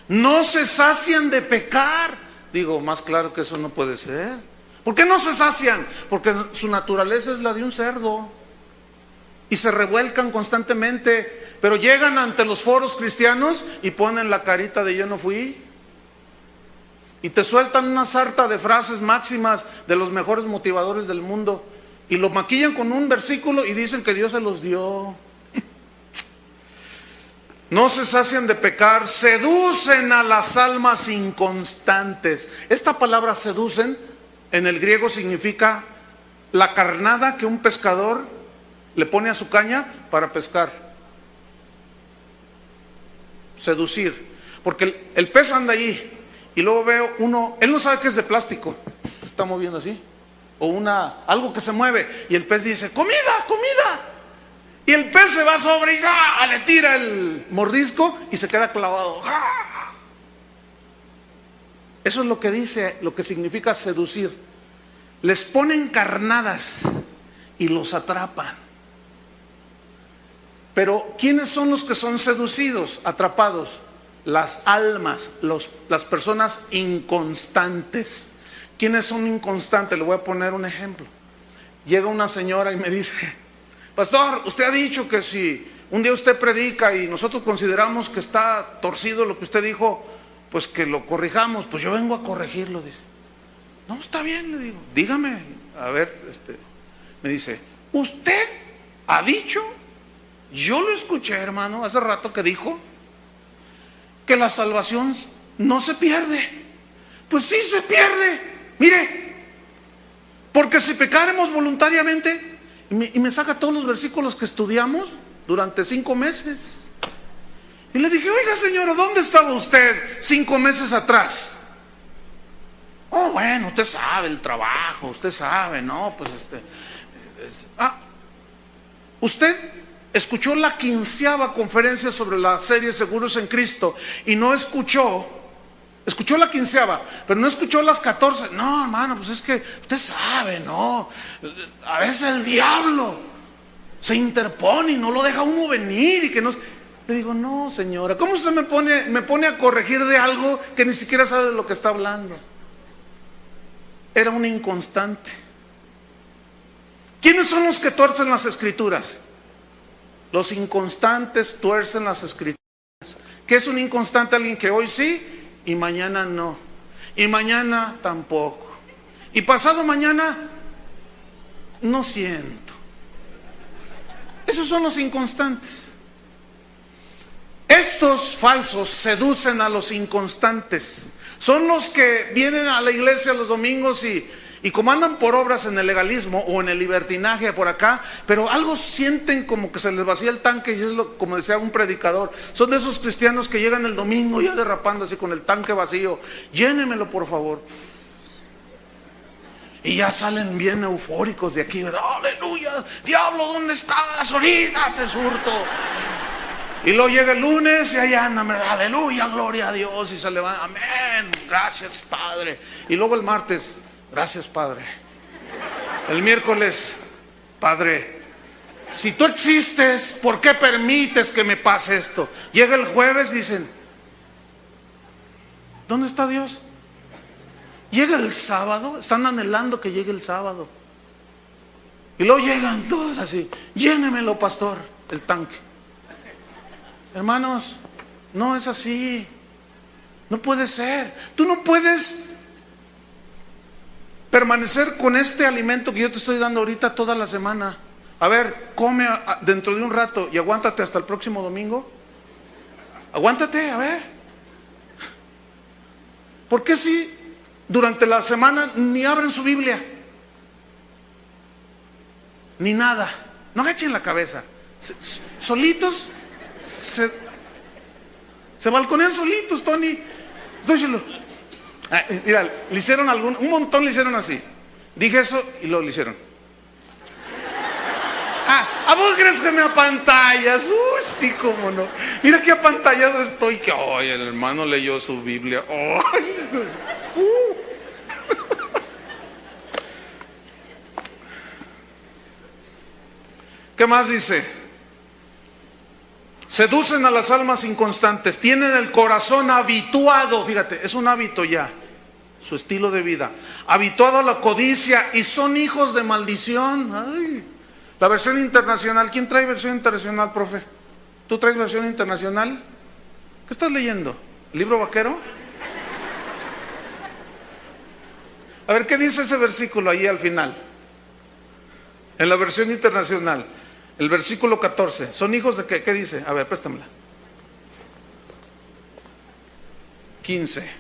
no se sacian de pecar. Digo, más claro que eso no puede ser. ¿Por qué no se sacian? Porque su naturaleza es la de un cerdo y se revuelcan constantemente, pero llegan ante los foros cristianos y ponen la carita de yo no fui. Y te sueltan una sarta de frases máximas de los mejores motivadores del mundo y lo maquillan con un versículo y dicen que Dios se los dio. No se sacian de pecar, seducen a las almas inconstantes. Esta palabra seducen en el griego significa la carnada que un pescador le pone a su caña para pescar. Seducir, porque el pez anda allí. Y luego veo uno, él no sabe que es de plástico, está moviendo así, o algo que se mueve, y el pez dice, comida, comida, y el pez se va sobre y le tira el mordisco y se queda clavado. Eso es lo que dice, lo que significa seducir. Les ponen carnadas y los atrapan. Pero ¿quiénes son los que son seducidos, atrapados? Las almas, las personas inconstantes. ¿Quiénes son inconstantes? Le voy a poner un ejemplo. Llega una señora y me dice, pastor, usted ha dicho que si un día usted predica y nosotros consideramos que está torcido lo que usted dijo, pues que lo corrijamos. Pues yo vengo a corregirlo, dice. No, está bien, le digo, dígame, a ver, me dice, ¿usted ha dicho? Yo lo escuché, hermano, hace rato que dijo que la salvación no se pierde. Pues sí se pierde, mire, porque si pecáremos voluntariamente, y me saca todos los versículos que estudiamos durante 5 meses. Y le dije, oiga señora, ¿dónde estaba usted 5 meses atrás? Oh, bueno, usted sabe el trabajo, usted sabe, ¿no? Pues usted escuchó la 15ª conferencia sobre la serie Seguros en Cristo y no escuchó la 15ª, pero no escuchó las 14. No, hermano, pues es que usted sabe, ¿no? A veces el diablo se interpone y no lo deja uno venir y que no. Le digo, no, señora, ¿cómo usted me pone a corregir de algo que ni siquiera sabe de lo que está hablando? Era un inconstante. ¿Quiénes son los que tuercen las escrituras? Los inconstantes tuercen las escrituras. ¿Qué es un inconstante? Alguien que hoy sí y mañana no, y mañana tampoco, y pasado mañana no siento. Esos son los inconstantes. Estos falsos seducen a los inconstantes. Son los que vienen a la iglesia los domingos y como andan por obras en el legalismo o en el libertinaje por acá, pero algo sienten como que se les vacía el tanque, y es como decía un predicador, son de esos cristianos que llegan el domingo ya derrapando así con el tanque vacío, llénemelo por favor. Y ya salen bien eufóricos de aquí, ¿verdad? Aleluya, diablo, ¿dónde estás? Ahorita te surto. Y luego llega el lunes y ahí andan, ¿verdad? Aleluya, gloria a Dios, y se levanta, amén, gracias Padre. Y luego el martes, gracias Padre. El miércoles, Padre, si tú existes, ¿por qué permites que me pase esto? Llega el jueves, dicen, ¿dónde está Dios? Llega el sábado, están anhelando que llegue el sábado. Y luego llegan todos así, llénemelo pastor, el tanque. Hermanos, no es así. No puede ser. Tú no puedes permanecer con este alimento que yo te estoy dando ahorita toda la semana. A ver, come dentro de un rato y aguántate hasta el próximo domingo. Aguántate, a ver. ¿Por qué si durante la semana ni abren su Biblia? Ni nada. No agachen la cabeza. Solitos se balconean solitos, Tony. Entonces, mira, le hicieron un montón le hicieron así. Dije eso y lo le hicieron. ¿A vos crees que me apantallas? Sí, cómo no. Mira qué apantallado estoy. Que el hermano leyó su Biblia. ¿Qué más dice? Seducen a las almas inconstantes, tienen el corazón habituado, fíjate, es un hábito ya, su estilo de vida, habituado a la codicia y son hijos de maldición. Ay, la versión internacional, ¿quién trae versión internacional, profe? ¿Tú traes versión internacional? ¿Qué estás leyendo? ¿El libro vaquero? A ver, ¿qué dice ese versículo ahí al final? En la versión internacional. El versículo 14, ¿son hijos de qué? ¿Qué dice? A ver, préstamela. 15.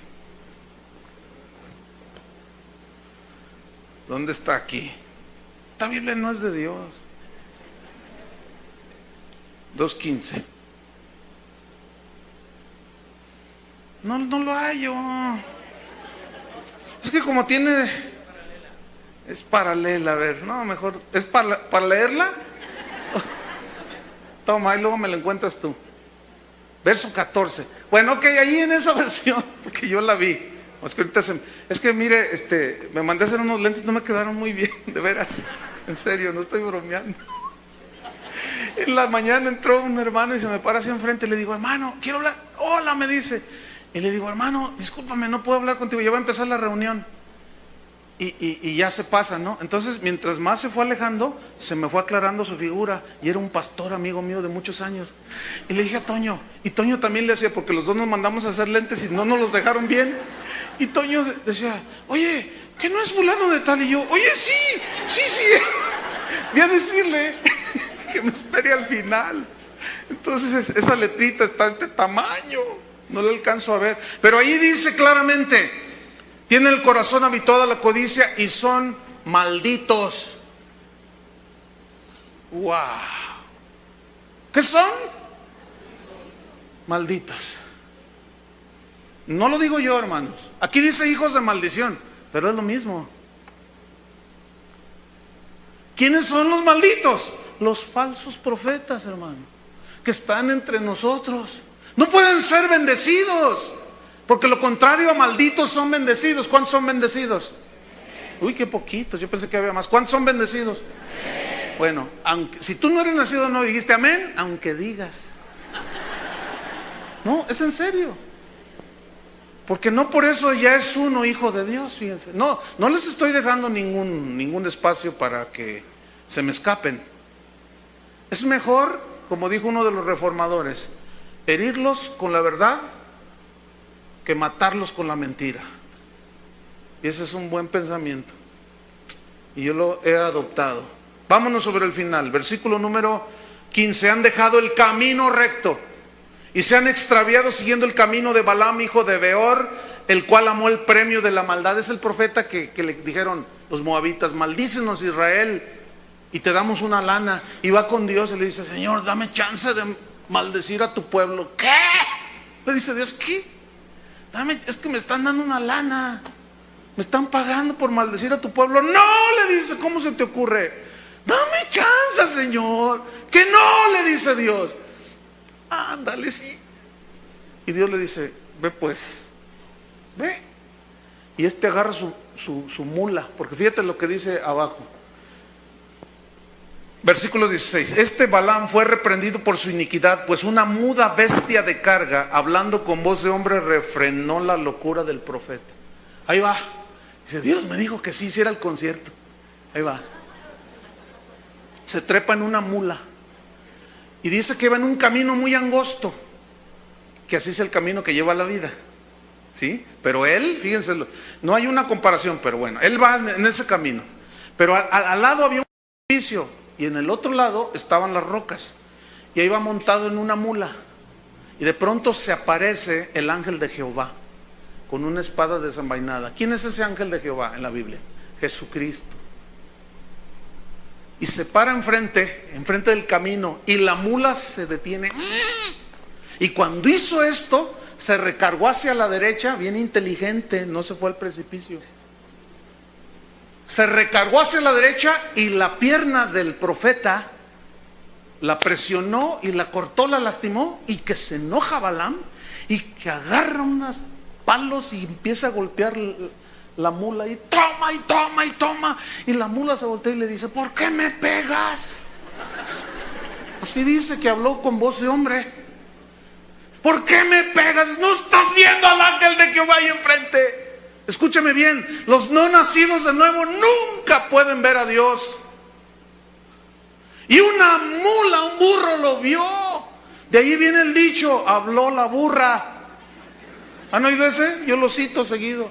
¿Dónde está aquí? Esta Biblia no es de Dios. 2:15. No lo hallo. Es que como tiene... Es paralela, a ver, no, mejor... ¿Es para leerla? Toma, y luego me lo encuentras tú. Verso 14. Bueno, ok, ahí en esa versión, porque yo la vi. Es que mire, me mandé a hacer unos lentes, no me quedaron muy bien, de veras. En serio, no estoy bromeando. En la mañana entró un hermano y se me para así enfrente y le digo, hermano, quiero hablar. Hola, me dice. Y le digo, hermano, discúlpame, no puedo hablar contigo, ya va a empezar la reunión. y ya se pasa, ¿no? Entonces, mientras más se fue alejando, se me fue aclarando su figura. Y era un pastor amigo mío de muchos años. Y le dije a Toño, y Toño también le hacía, porque los dos nos mandamos a hacer lentes y no nos los dejaron bien. Y Toño decía, oye, ¿que no es fulano de tal? Y yo, oye, sí. Voy a decirle que me espere al final. Entonces, esa letrita está de este tamaño. No le alcanzo a ver. Pero ahí dice claramente, tiene el corazón habituado a la codicia y son malditos. ¡Wow! ¿Qué son? Malditos. No lo digo yo, hermanos. Aquí dice hijos de maldición, pero es lo mismo. ¿Quiénes son los malditos? Los falsos profetas, hermano, que están entre nosotros. No pueden ser bendecidos. Porque lo contrario a malditos son bendecidos. ¿Cuántos son bendecidos? Uy, qué poquitos, yo pensé que había más. ¿Cuántos son bendecidos? Bueno, si tú no eres nacido no dijiste amén, aunque digas. No, es en serio. Porque no por eso ya es uno hijo de Dios, fíjense. No les estoy dejando ningún espacio para que se me escapen. Es mejor, como dijo uno de los reformadores, herirlos con la verdad que matarlos con la mentira. Y ese es un buen pensamiento. Y yo lo he adoptado. Vámonos sobre el final. Versículo número 15. Han dejado el camino recto y se han extraviado siguiendo el camino de Balaam, hijo de Beor, el cual amó el premio de la maldad. Es el profeta que le dijeron los moabitas, maldícenos Israel y te damos una lana. Y va con Dios y le dice, Señor, dame chance de maldecir a tu pueblo. ¿Qué? Le dice Dios, ¿qué? Es que me están dando una lana, me están pagando por maldecir a tu pueblo. No, le dice, ¿cómo se te ocurre? Dame chance, Señor. Que no, le dice Dios. Ándale, sí. Y Dios le dice, ve pues, ve. Y agarra su mula, porque fíjate lo que dice abajo. Versículo 16. Este Balaam fue reprendido por su iniquidad, pues una muda bestia de carga, hablando con voz de hombre, refrenó la locura del profeta. Ahí va. Dice, Dios me dijo que sí hiciera el concierto. Ahí va. Se trepa en una mula. Y dice que va en un camino muy angosto. Que así es el camino que lleva a la vida. ¿Sí? Pero él, fíjense, no hay una comparación, pero bueno, él va en ese camino. Pero al lado había un edificio. Y en el otro lado estaban las rocas. Y ahí va montado en una mula. Y de pronto se aparece el ángel de Jehová con una espada desenvainada. ¿Quién es ese ángel de Jehová en la Biblia? Jesucristo. Y se para enfrente del camino. Y la mula se detiene. Y cuando hizo esto, se recargó hacia la derecha, bien inteligente, no se fue al precipicio. Se recargó hacia la derecha y la pierna del profeta la presionó y la cortó, la lastimó, y que se enoja Balaam y que agarra unos palos y empieza a golpear la mula y toma y toma y toma, y la mula se voltea y le dice, ¿por qué me pegas? Así dice que habló con voz de hombre. ¿Por qué me pegas? ¿No estás viendo al ángel de Jehová ahí enfrente? Escúchame bien, los no nacidos de nuevo nunca pueden ver a Dios. Y una mula, un burro lo vio. De ahí viene el dicho, habló la burra. ¿Han oído ese? Yo lo cito seguido.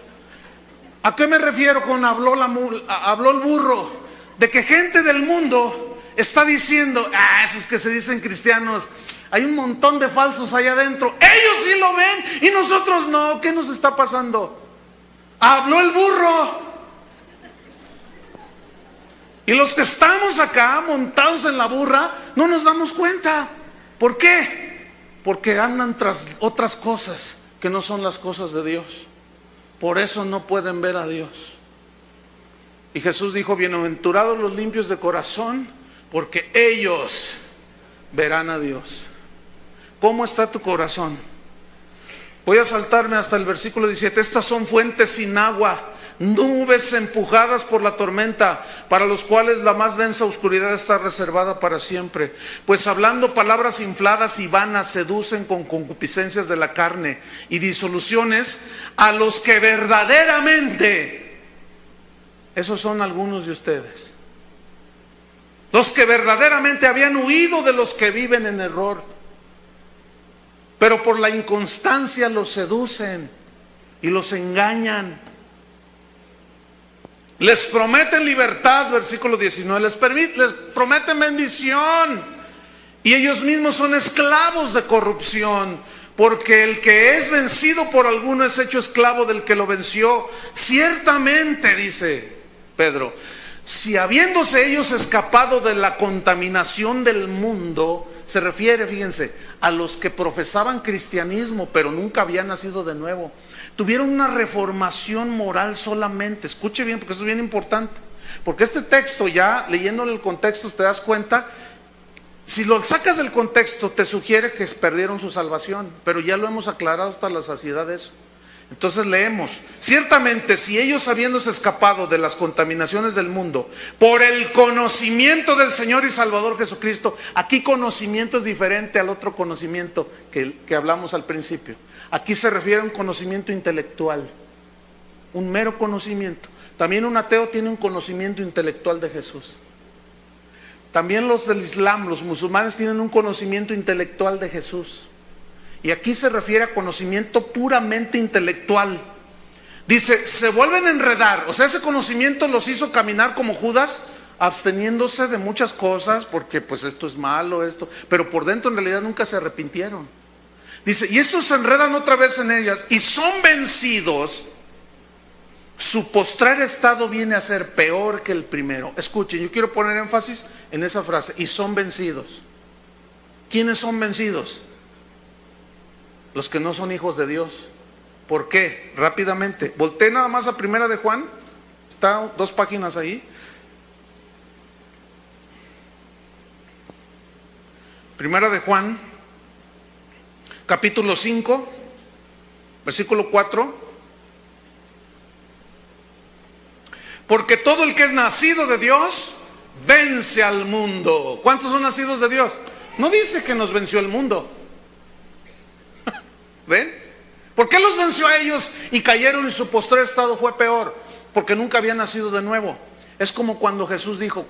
¿A qué me refiero con habló la mula, habló el burro? De que gente del mundo está diciendo, esos que se dicen cristianos, hay un montón de falsos allá adentro. Ellos sí lo ven y nosotros no. ¿Qué nos está pasando? Habló el burro. Y los que estamos acá montados en la burra no nos damos cuenta. ¿Por qué? Porque andan tras otras cosas que no son las cosas de Dios. Por eso no pueden ver a Dios. Y Jesús dijo, bienaventurados los limpios de corazón, porque ellos verán a Dios. ¿Cómo está tu corazón? Voy a saltarme hasta el versículo 17. Estas son fuentes sin agua, nubes empujadas por la tormenta, para los cuales la más densa oscuridad está reservada para siempre. Pues hablando palabras infladas y vanas, seducen con concupiscencias de la carne y disoluciones a los que verdaderamente Esos son algunos de ustedes. Los que verdaderamente habían huido de los que viven en error, pero por la inconstancia los seducen y los engañan. Les prometen libertad, versículo 19, les prometen bendición, y ellos mismos son esclavos de corrupción, porque el que es vencido por alguno es hecho esclavo del que lo venció. Ciertamente, dice Pedro, si habiéndose ellos escapado de la contaminación del mundo, se refiere, fíjense, a los que profesaban cristianismo pero nunca habían nacido de nuevo, tuvieron una reformación moral solamente. Escuche bien, porque esto es bien importante, porque este texto, ya leyéndole el contexto, te das cuenta, si lo sacas del contexto te sugiere que perdieron su salvación, pero ya lo hemos aclarado hasta la saciedad de eso. Entonces leemos: ciertamente, si ellos, habiéndose escapado de las contaminaciones del mundo por el conocimiento del Señor y Salvador Jesucristo. Aquí conocimiento es diferente al otro conocimiento que hablamos al principio. Aquí se refiere a un conocimiento intelectual, un mero conocimiento. También un ateo tiene un conocimiento intelectual de Jesús. También los del Islam, los musulmanes, tienen un conocimiento intelectual de Jesús. Y aquí se refiere a conocimiento puramente intelectual. Dice, se vuelven a enredar. O sea, ese conocimiento los hizo caminar como Judas, absteniéndose de muchas cosas, porque pues esto es malo, esto. Pero por dentro en realidad nunca se arrepintieron. Dice, y estos se enredan otra vez en ellas y son vencidos. Su postrer estado viene a ser peor que el primero. Escuchen, yo quiero poner énfasis en esa frase, y son vencidos. ¿Quiénes son vencidos? Los que no son hijos de Dios. ¿Por qué? Rápidamente, volteé nada más a Primera de Juan, está 2 páginas ahí. Primera de Juan, capítulo 5, versículo 4. Porque todo el que es nacido de Dios vence al mundo. ¿Cuántos son nacidos de Dios? No dice que nos venció el mundo. ¿Ven? ¿Por qué los venció a ellos y cayeron y su postrer estado fue peor? Porque nunca habían nacido de nuevo. Es como cuando Jesús dijo,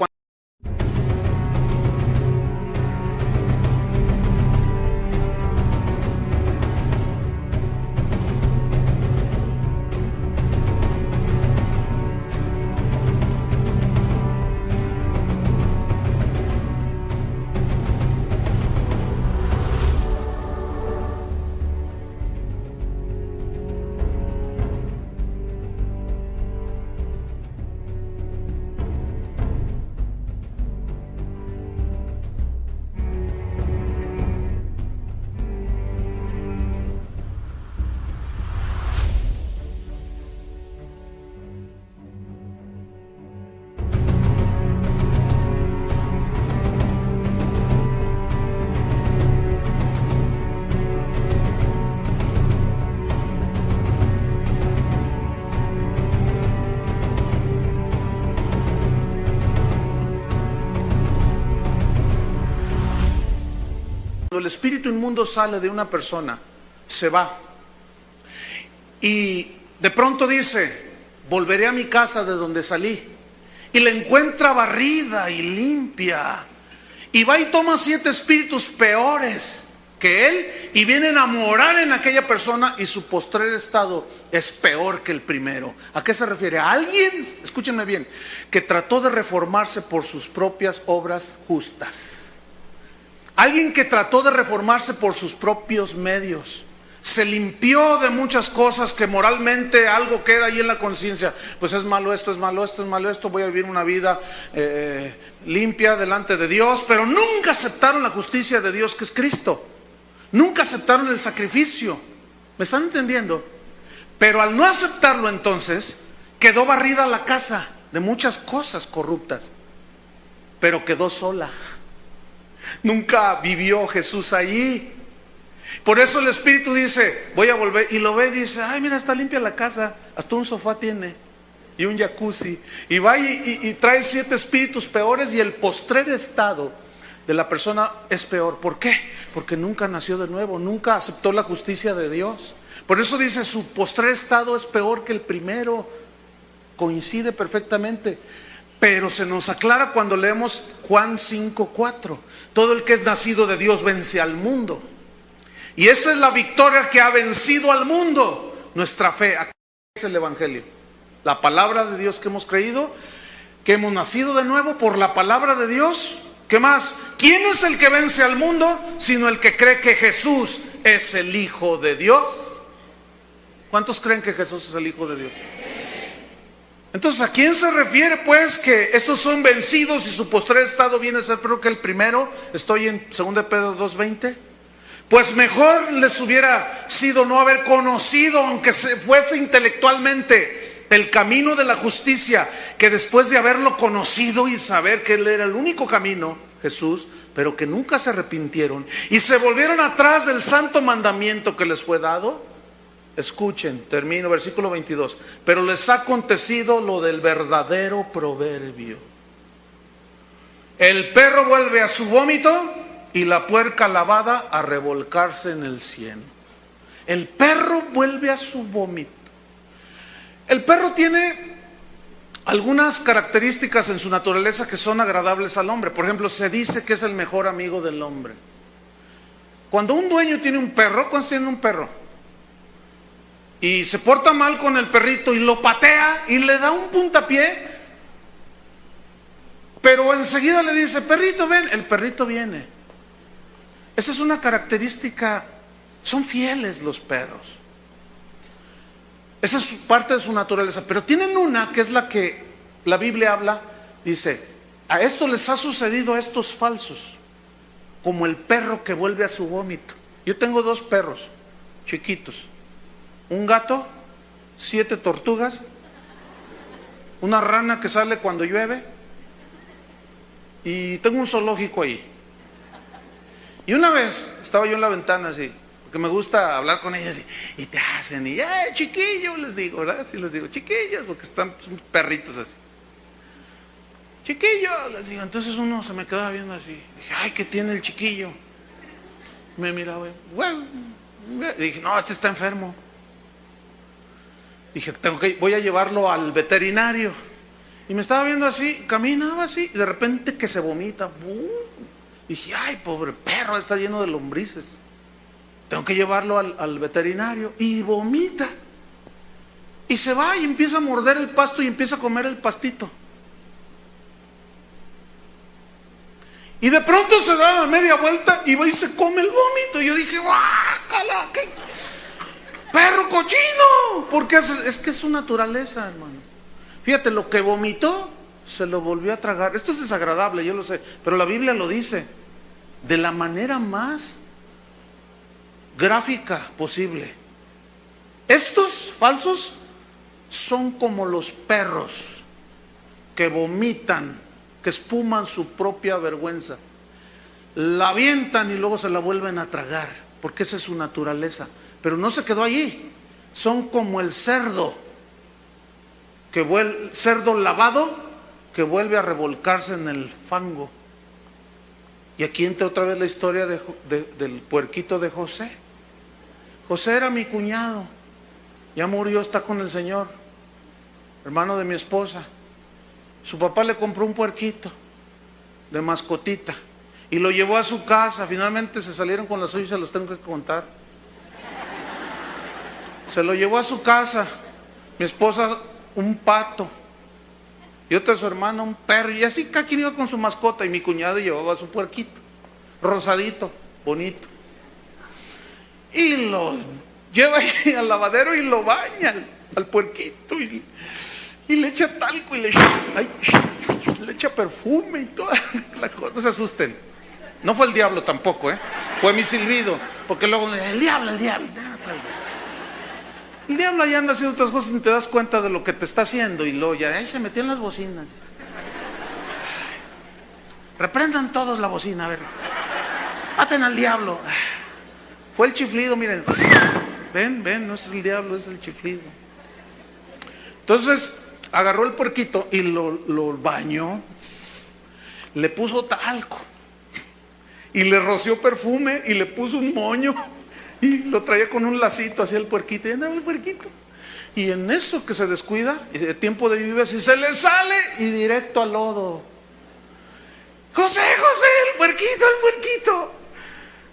el espíritu inmundo sale de una persona, se va y de pronto dice, volveré a mi casa de donde salí, y la encuentra barrida y limpia, y va y toma 7 espíritus peores que él y vienen a morar en aquella persona, y su postrer estado es peor que el primero. ¿A qué se refiere? A alguien, escúchenme bien, que trató de reformarse por sus propias obras justas. Alguien que trató de reformarse por sus propios medios. Se limpió de muchas cosas que moralmente algo queda ahí en la conciencia. Pues es malo esto, es malo esto, es malo esto. Voy a vivir una vida limpia delante de Dios. Pero nunca aceptaron la justicia de Dios, que es Cristo. Nunca aceptaron el sacrificio. ¿Me están entendiendo? Pero al no aceptarlo, entonces quedó barrida la casa de muchas cosas corruptas. Pero quedó sola. Nunca vivió Jesús allí. Por eso el Espíritu dice, voy a volver, y lo ve y dice, ay, mira, está limpia la casa, hasta un sofá tiene y un jacuzzi, y va y trae 7 espíritus peores, y el postrer estado de la persona es peor. ¿Por qué? Porque nunca nació de nuevo, nunca aceptó la justicia de Dios. Por eso dice, su postrer estado es peor que el primero. coincide perfectamente. Pero se nos aclara cuando leemos Juan 5:4. Todo el que es nacido de Dios vence al mundo. Y esa es la victoria que ha vencido al mundo. Nuestra fe. Aquí es el Evangelio. La palabra de Dios que hemos creído, que hemos nacido de nuevo por la palabra de Dios. ¿Qué más? ¿Quién es el que vence al mundo? Sino el que cree que Jesús es el Hijo de Dios. ¿Cuántos creen que Jesús es el Hijo de Dios? Entonces, ¿a quién se refiere pues que estos son vencidos y su postrer estado viene a ser peor que el primero? Estoy en 2 Pedro 2:20. Pues mejor les hubiera sido no haber conocido, aunque se fuese intelectualmente, el camino de la justicia, que después de haberlo conocido y saber que Él era el único camino, Jesús, pero que nunca se arrepintieron y se volvieron atrás del santo mandamiento que les fue dado. Escuchen, termino, versículo 22. Pero les ha acontecido lo del verdadero proverbio: el perro vuelve a su vómito y la puerca lavada a revolcarse en el cieno. El perro vuelve a su vómito. El perro tiene algunas características en su naturaleza que son agradables al hombre. Por ejemplo, se dice que es el mejor amigo del hombre. Cuando un dueño tiene un perro, ¿cuántos tienen un perro? Y se porta mal con el perrito y lo patea y le da un puntapié, pero enseguida le dice: perrito, ven. El perrito viene. Esa es una característica. Son fieles los perros. Esa es parte de su naturaleza. Pero tienen una que es la que la Biblia habla. Dice: a esto les ha sucedido a estos falsos, como el perro que vuelve a su vómito. Yo tengo 2 perros chiquitos, un gato, 7 tortugas, una rana que sale cuando llueve, y tengo un zoológico ahí. Y una vez estaba yo en la ventana así, porque me gusta hablar con ellos, y te hacen, y chiquillo, les digo, ¿verdad? Así les digo, chiquillos, porque son perritos así. Chiquillo, les digo. Entonces uno se me quedaba viendo así. Dije: ay, ¿qué tiene el chiquillo? Me miraba, bueno, dije: no, este está enfermo. Dije: voy a llevarlo al veterinario. Y me estaba viendo así, caminaba así, y de repente que se vomita. Dije: ay, pobre perro, está lleno de lombrices. Tengo que llevarlo al veterinario. Y vomita. Y se va y empieza a morder el pasto y empieza a comer el pastito. Y de pronto se da media vuelta y va y se come el vómito. Y yo dije: ¡guácala! ¿Qué perro cochino! Porque es que es su naturaleza, hermano. Fíjate, lo que vomitó se lo volvió a tragar. Esto es desagradable, yo lo sé, pero la Biblia lo dice de la manera más gráfica posible. Estos falsos son como los perros que vomitan, que espuman su propia vergüenza, la avientan y luego se la vuelven a tragar, porque esa es su naturaleza. Pero no se quedó allí. Son como el cerdo, cerdo lavado que vuelve a revolcarse en el fango. Y aquí entra otra vez la historia del puerquito de José. José era mi cuñado, ya murió, está con el Señor, hermano de mi esposa. Su papá le compró un puerquito de mascotita y lo llevó a su casa. Finalmente se salieron con la suya y se los tengo que contar. Se lo llevó a su casa, mi esposa un pato y otra su hermana un perro, y así cada quien iba con su mascota, y mi cuñado llevaba a su puerquito rosadito, bonito, y lo lleva ahí al lavadero y lo baña al puerquito y le echa talco y le echa perfume y toda la cosa. No se asusten, no fue el diablo tampoco, fue mi silbido, porque luego el diablo. El diablo ahí anda haciendo otras cosas y te das cuenta de lo que te está haciendo, y luego ya ahí se metió en las bocinas. Reprendan todos la bocina, a ver. Maten al diablo. Fue el chiflido, miren. Ven, no es el diablo, es el chiflido. Entonces agarró el puerquito y lo bañó, le puso talco y le roció perfume y le puso un moño. Y lo traía con un lacito hacia el puerquito, y andaba el puerquito. Y en eso que se descuida, el tiempo de lluvias, y se le sale y directo al lodo. José, el puerquito.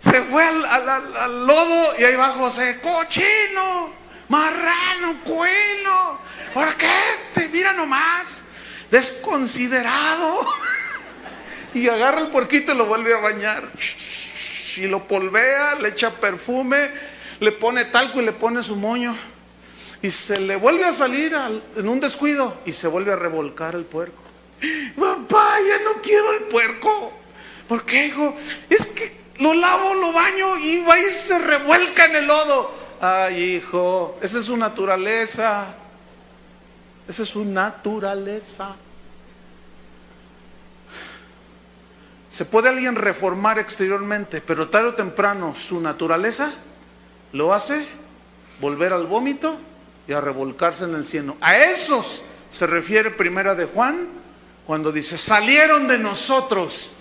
Se fue al lodo y ahí va José, cochino, marrano, cuelo. ¿Por qué? Mira nomás, desconsiderado. Y agarra el puerquito y lo vuelve a bañar. Y lo polvea, le echa perfume, le pone talco y le pone su moño. Y se le vuelve a salir en un descuido y se vuelve a revolcar el puerco. Papá, ya no quiero el puerco. ¿Por qué, hijo? Es que lo lavo, lo baño y va y se revuelca en el lodo. Ay, hijo, esa es su naturaleza. Esa es su naturaleza. Se puede alguien reformar exteriormente, pero tarde o temprano su naturaleza lo hace volver al vómito y a revolcarse en el cieno. A esos se refiere Primera de Juan cuando dice: salieron de nosotros,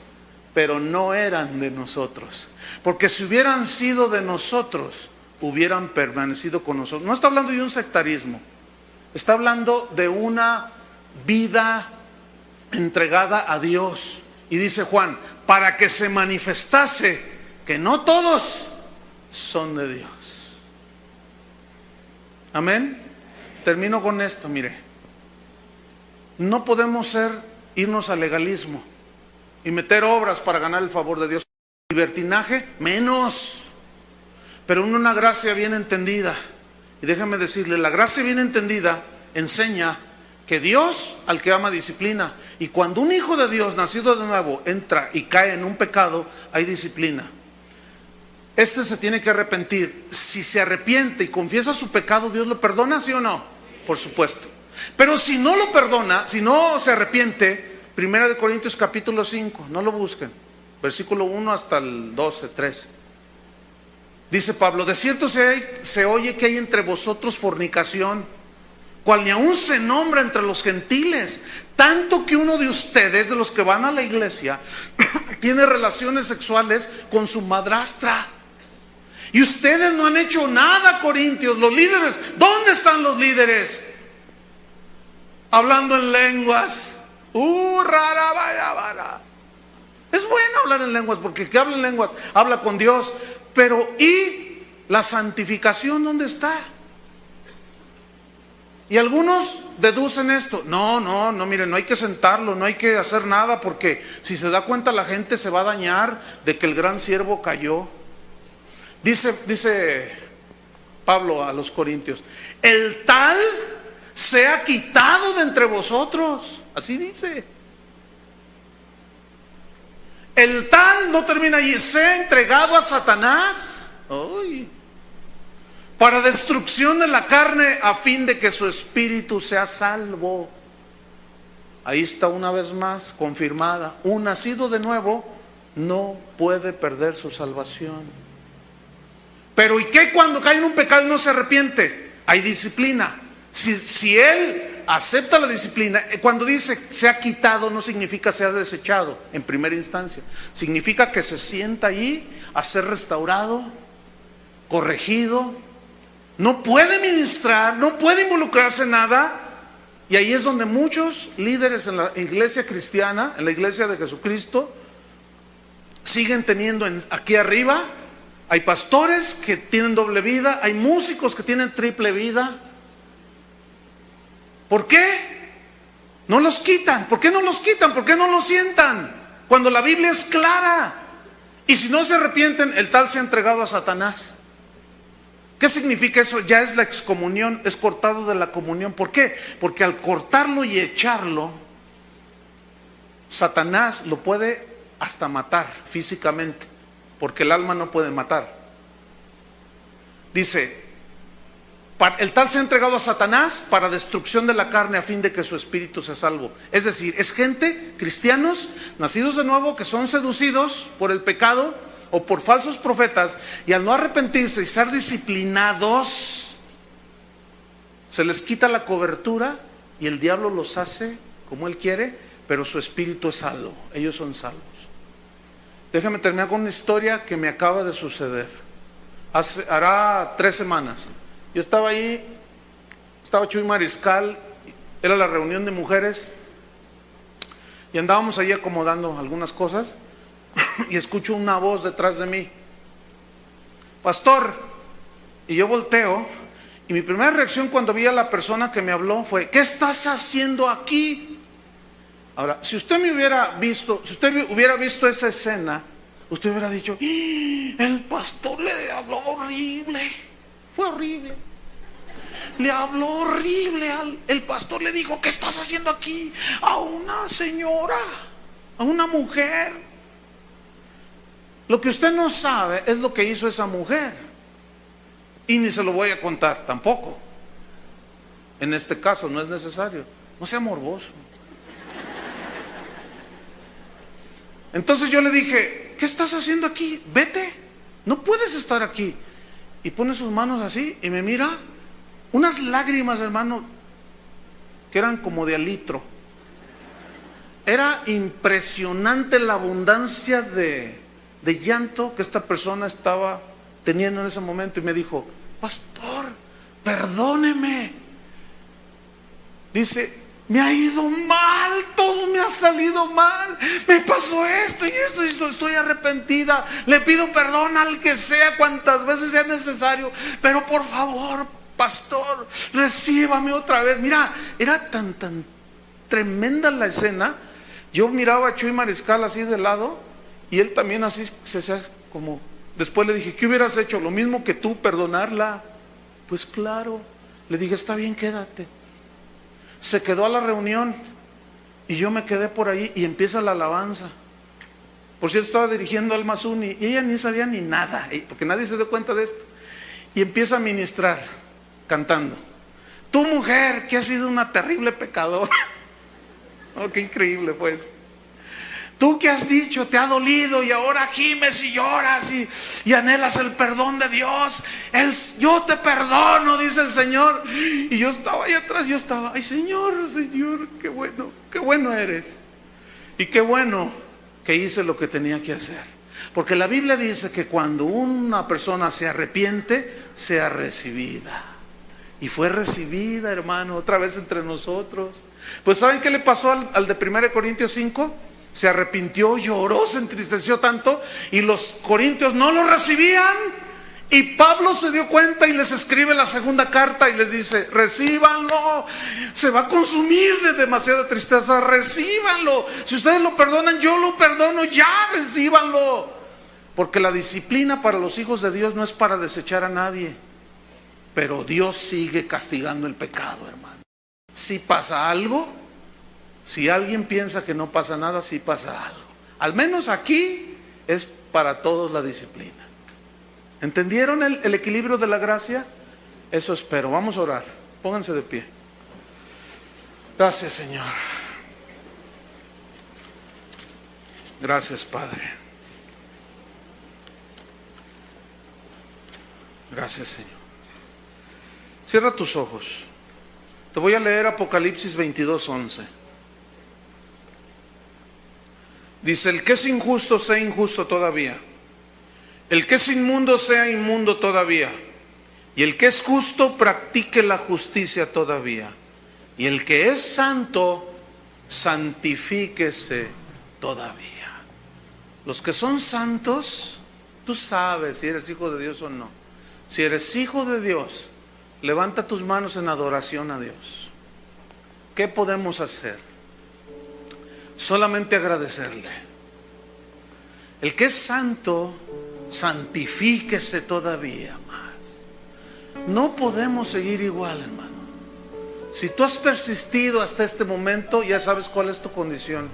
pero no eran de nosotros. Porque si hubieran sido de nosotros, hubieran permanecido con nosotros. No está hablando de un sectarismo, está hablando de una vida entregada a Dios. Y dice Juan, para que se manifestase que no todos son de Dios. Amén. Termino con esto, mire. No podemos irnos al legalismo y meter obras para ganar el favor de Dios. Libertinaje, menos. Pero una gracia bien entendida. Y déjame decirle, la gracia bien entendida enseña que Dios al que ama disciplina. Y cuando un hijo de Dios nacido de nuevo entra y cae en un pecado, hay disciplina. Este se tiene que arrepentir. Si se arrepiente y confiesa su pecado, ¿Dios lo perdona, sí o no? Por supuesto. Pero si no lo perdona, si no se arrepiente, 1 Corintios capítulo 5, no lo busquen, versículo 1 hasta el 12, 13. Dice Pablo: de cierto se oye que hay entre vosotros fornicación, cual ni aún se nombra entre los gentiles, tanto que uno de ustedes, de los que van a la iglesia, tiene relaciones sexuales con su madrastra. Y ustedes no han hecho nada, Corintios. Los líderes, ¿dónde están los líderes? Hablando en lenguas. Es bueno hablar en lenguas, porque el que habla en lenguas habla con Dios. Pero ¿y la santificación dónde está? Y algunos deducen esto: no, miren, no hay que sentarlo, no hay que hacer nada, porque si se da cuenta la gente se va a dañar de que el gran siervo cayó. Dice Pablo a los corintios: el tal sea quitado de entre vosotros. Así dice. El tal, no termina allí, sea entregado a Satanás. ¡Ay! Para destrucción de la carne, a fin de que su espíritu sea salvo. Ahí está una vez más confirmada: un nacido de nuevo no puede perder su salvación. Pero ¿y qué cuando cae en un pecado y no se arrepiente? Hay disciplina. Si él acepta la disciplina, cuando dice se ha quitado, no significa se ha desechado en primera instancia. Significa que se sienta allí a ser restaurado, corregido. No puede ministrar, no puede involucrarse en nada. Y ahí es donde muchos líderes en la iglesia cristiana, en la iglesia de Jesucristo, siguen teniendo aquí arriba. Hay pastores que tienen doble vida, hay músicos que tienen triple vida. ¿Por qué? No los quitan. ¿Por qué no los quitan? ¿Por qué no los sientan? Cuando la Biblia es clara. Y si no se arrepienten, el tal se ha entregado a Satanás. ¿Qué significa eso? Ya es la excomunión, es cortado de la comunión. ¿Por qué? Porque al cortarlo y echarlo, Satanás lo puede hasta matar físicamente, porque el alma no puede matar. Dice: el tal se ha entregado a Satanás para destrucción de la carne, a fin de que su espíritu sea salvo. Es decir, es gente, cristianos, nacidos de nuevo, que son seducidos por el pecado o por falsos profetas, y al no arrepentirse y ser disciplinados, se les quita la cobertura y el diablo los hace como él quiere, pero su espíritu es salvo. Ellos son salvos. Déjame terminar con una historia que me acaba de suceder. Hará 3 semanas. Yo estaba ahí estaba Chuy Mariscal, era la reunión de mujeres, y andábamos ahí acomodando algunas cosas, y escucho una voz detrás de mí: pastor. Y yo volteo, y mi primera reacción cuando vi a la persona que me habló fue: ¿qué estás haciendo aquí? Ahora, si usted hubiera visto esa escena, usted hubiera dicho: el pastor le habló horrible. Fue horrible. Le habló horrible. El pastor le dijo: ¿qué estás haciendo aquí? A una señora, a una mujer. Lo que usted no sabe es lo que hizo esa mujer. Y ni se lo voy a contar tampoco. En este caso no es necesario. No sea morboso. Entonces yo le dije: ¿qué estás haciendo aquí? Vete, no puedes estar aquí. Y pone sus manos así y me mira, unas lágrimas, hermano, que eran como de alitro. Era impresionante la abundancia de llanto que esta persona estaba teniendo en ese momento. Y me dijo: pastor, perdóneme. Dice: me ha ido mal, todo me ha salido mal, me pasó esto y esto, estoy arrepentida, le pido perdón al que sea, cuantas veces sea necesario, pero por favor, pastor, recíbame otra vez. Mira, era tan tremenda la escena. Yo miraba a Chuy Mariscal así de lado, y él también así se hacía como. Después le dije: ¿qué hubieras hecho? Lo mismo que tú, perdonarla. Pues claro. Le dije: está bien, quédate. Se quedó a la reunión y yo me quedé por ahí, y empieza la alabanza. Por cierto, estaba dirigiendo al Mazuni y ella ni sabía ni nada, porque nadie se dio cuenta de esto. Y empieza a ministrar cantando: tu mujer que ha sido una terrible pecadora. Oh, qué increíble pues. Tú que has dicho, te ha dolido, y ahora gimes y lloras y anhelas el perdón de Dios. Yo te perdono, dice el Señor. Y yo estaba ahí atrás, ay Señor, qué bueno eres. Y qué bueno que hice lo que tenía que hacer. Porque la Biblia dice que cuando una persona se arrepiente, sea recibida. Y fue recibida, hermano, otra vez entre nosotros. Pues ¿saben qué le pasó al de 1 Corintios 5? Se arrepintió, lloró, se entristeció tanto, y los corintios no lo recibían. Y Pablo se dio cuenta y les escribe la segunda carta y les dice: recíbanlo, se va a consumir de demasiada tristeza, recíbanlo. Si ustedes lo perdonan, yo lo perdono, ya, recíbanlo. Porque la disciplina para los hijos de Dios no es para desechar a nadie, pero Dios sigue castigando el pecado, hermano. Si pasa algo, si alguien piensa que no pasa nada, sí pasa algo. Al menos aquí es para todos la disciplina. ¿Entendieron el equilibrio de la gracia? Eso espero. Vamos a orar. Pónganse de pie. Gracias, Señor. Gracias, Padre. Gracias, Señor. Cierra tus ojos. Te voy a leer Apocalipsis 22:11. Dice: el que es injusto sea injusto todavía, el que es inmundo sea inmundo todavía, y el que es justo practique la justicia todavía, y el que es santo santifíquese todavía. Los que son santos, tú sabes si eres hijo de Dios o no. Si eres hijo de Dios, levanta tus manos en adoración a Dios. ¿Qué podemos hacer? Solamente agradecerle. El que es santo, santifíquese todavía más. No podemos seguir igual, hermano. Si tú has persistido hasta este momento, ya sabes cuál es tu condición.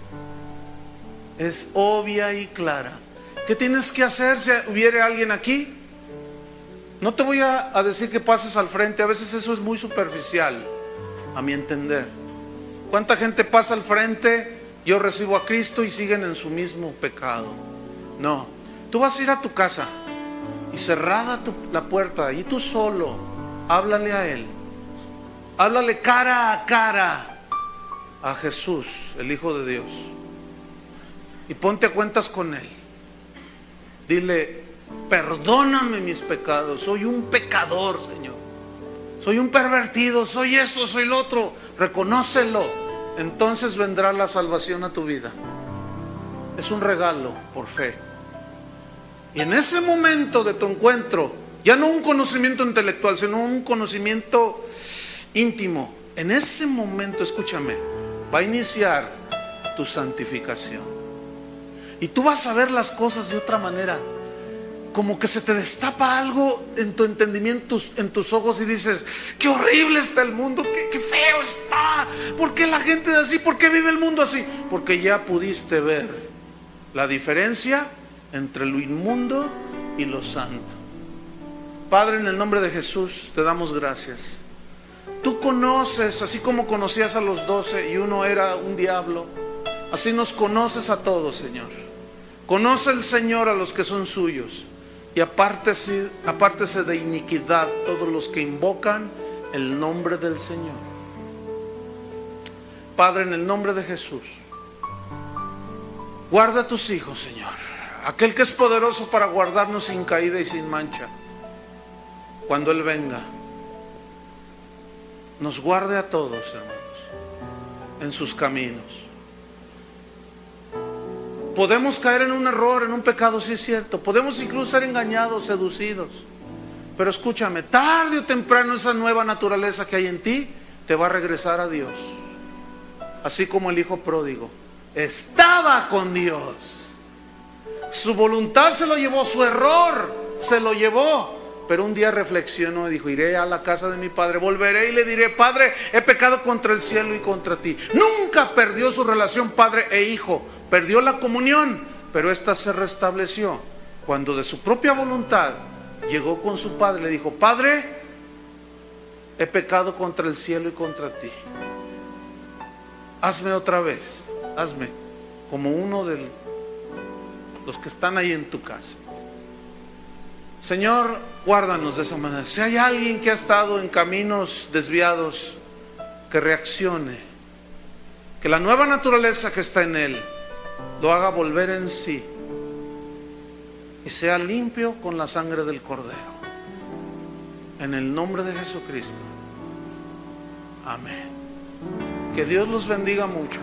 Es obvia y clara. ¿Qué tienes que hacer si hubiere alguien aquí? No te voy a decir que pases al frente. A veces eso es muy superficial, a mi entender. ¿Cuánta gente pasa al frente? Yo recibo a Cristo y siguen en su mismo pecado. No, tú vas a ir a tu casa y cerrada la puerta, y tú solo, háblale a Él. Háblale cara a cara a Jesús, el Hijo de Dios, y ponte a cuentas con Él. Dile: perdóname mis pecados, soy un pecador, Señor. soy un pervertido, soy eso, soy lo otro. Reconócelo. Entonces vendrá la salvación a tu vida. Es un regalo por fe. Y en ese momento de tu encuentro, ya no un conocimiento intelectual, sino un conocimiento íntimo, en ese momento, escúchame, va a iniciar tu santificación. Y tú vas a ver las cosas de otra manera. Como que se te destapa algo en tu entendimiento, en tus ojos, y dices: qué horrible está el mundo, qué feo está. ¿Por qué la gente es así? ¿Por qué vive el mundo así? Porque ya pudiste ver la diferencia entre lo inmundo y lo santo. Padre, en el nombre de Jesús te damos gracias. Tú conoces, así como conocías a los 12 y uno era un diablo, así nos conoces a todos, Señor. Conoce el Señor a los que son suyos, y apártese de iniquidad todos los que invocan el nombre del Señor. Padre, en el nombre de Jesús, guarda a tus hijos, Señor. Aquel que es poderoso para guardarnos sin caída y sin mancha, cuando Él venga, nos guarde a todos, hermanos, en sus caminos. Podemos caer en un error, en un pecado, sí es cierto. Podemos incluso ser engañados, seducidos. Pero escúchame, tarde o temprano esa nueva naturaleza que hay en ti te va a regresar a Dios. Así como el hijo pródigo estaba con Dios. Su voluntad se lo llevó, su error se lo llevó. Pero un día reflexionó y dijo: iré a la casa de mi padre, volveré y le diré: Padre, he pecado contra el cielo y contra ti. Nunca perdió su relación padre e hijo. Perdió la comunión, pero esta se restableció cuando de su propia voluntad llegó con su padre y le dijo: Padre, he pecado contra el cielo y contra ti. Hazme otra vez, hazme como uno de los que están ahí en tu casa. Señor, guárdanos de esa manera. Si hay alguien que ha estado en caminos desviados, que reaccione, que la nueva naturaleza que está en él lo haga volver en sí y sea limpio con la sangre del Cordero. En el nombre de Jesucristo. Amén. Que Dios los bendiga mucho.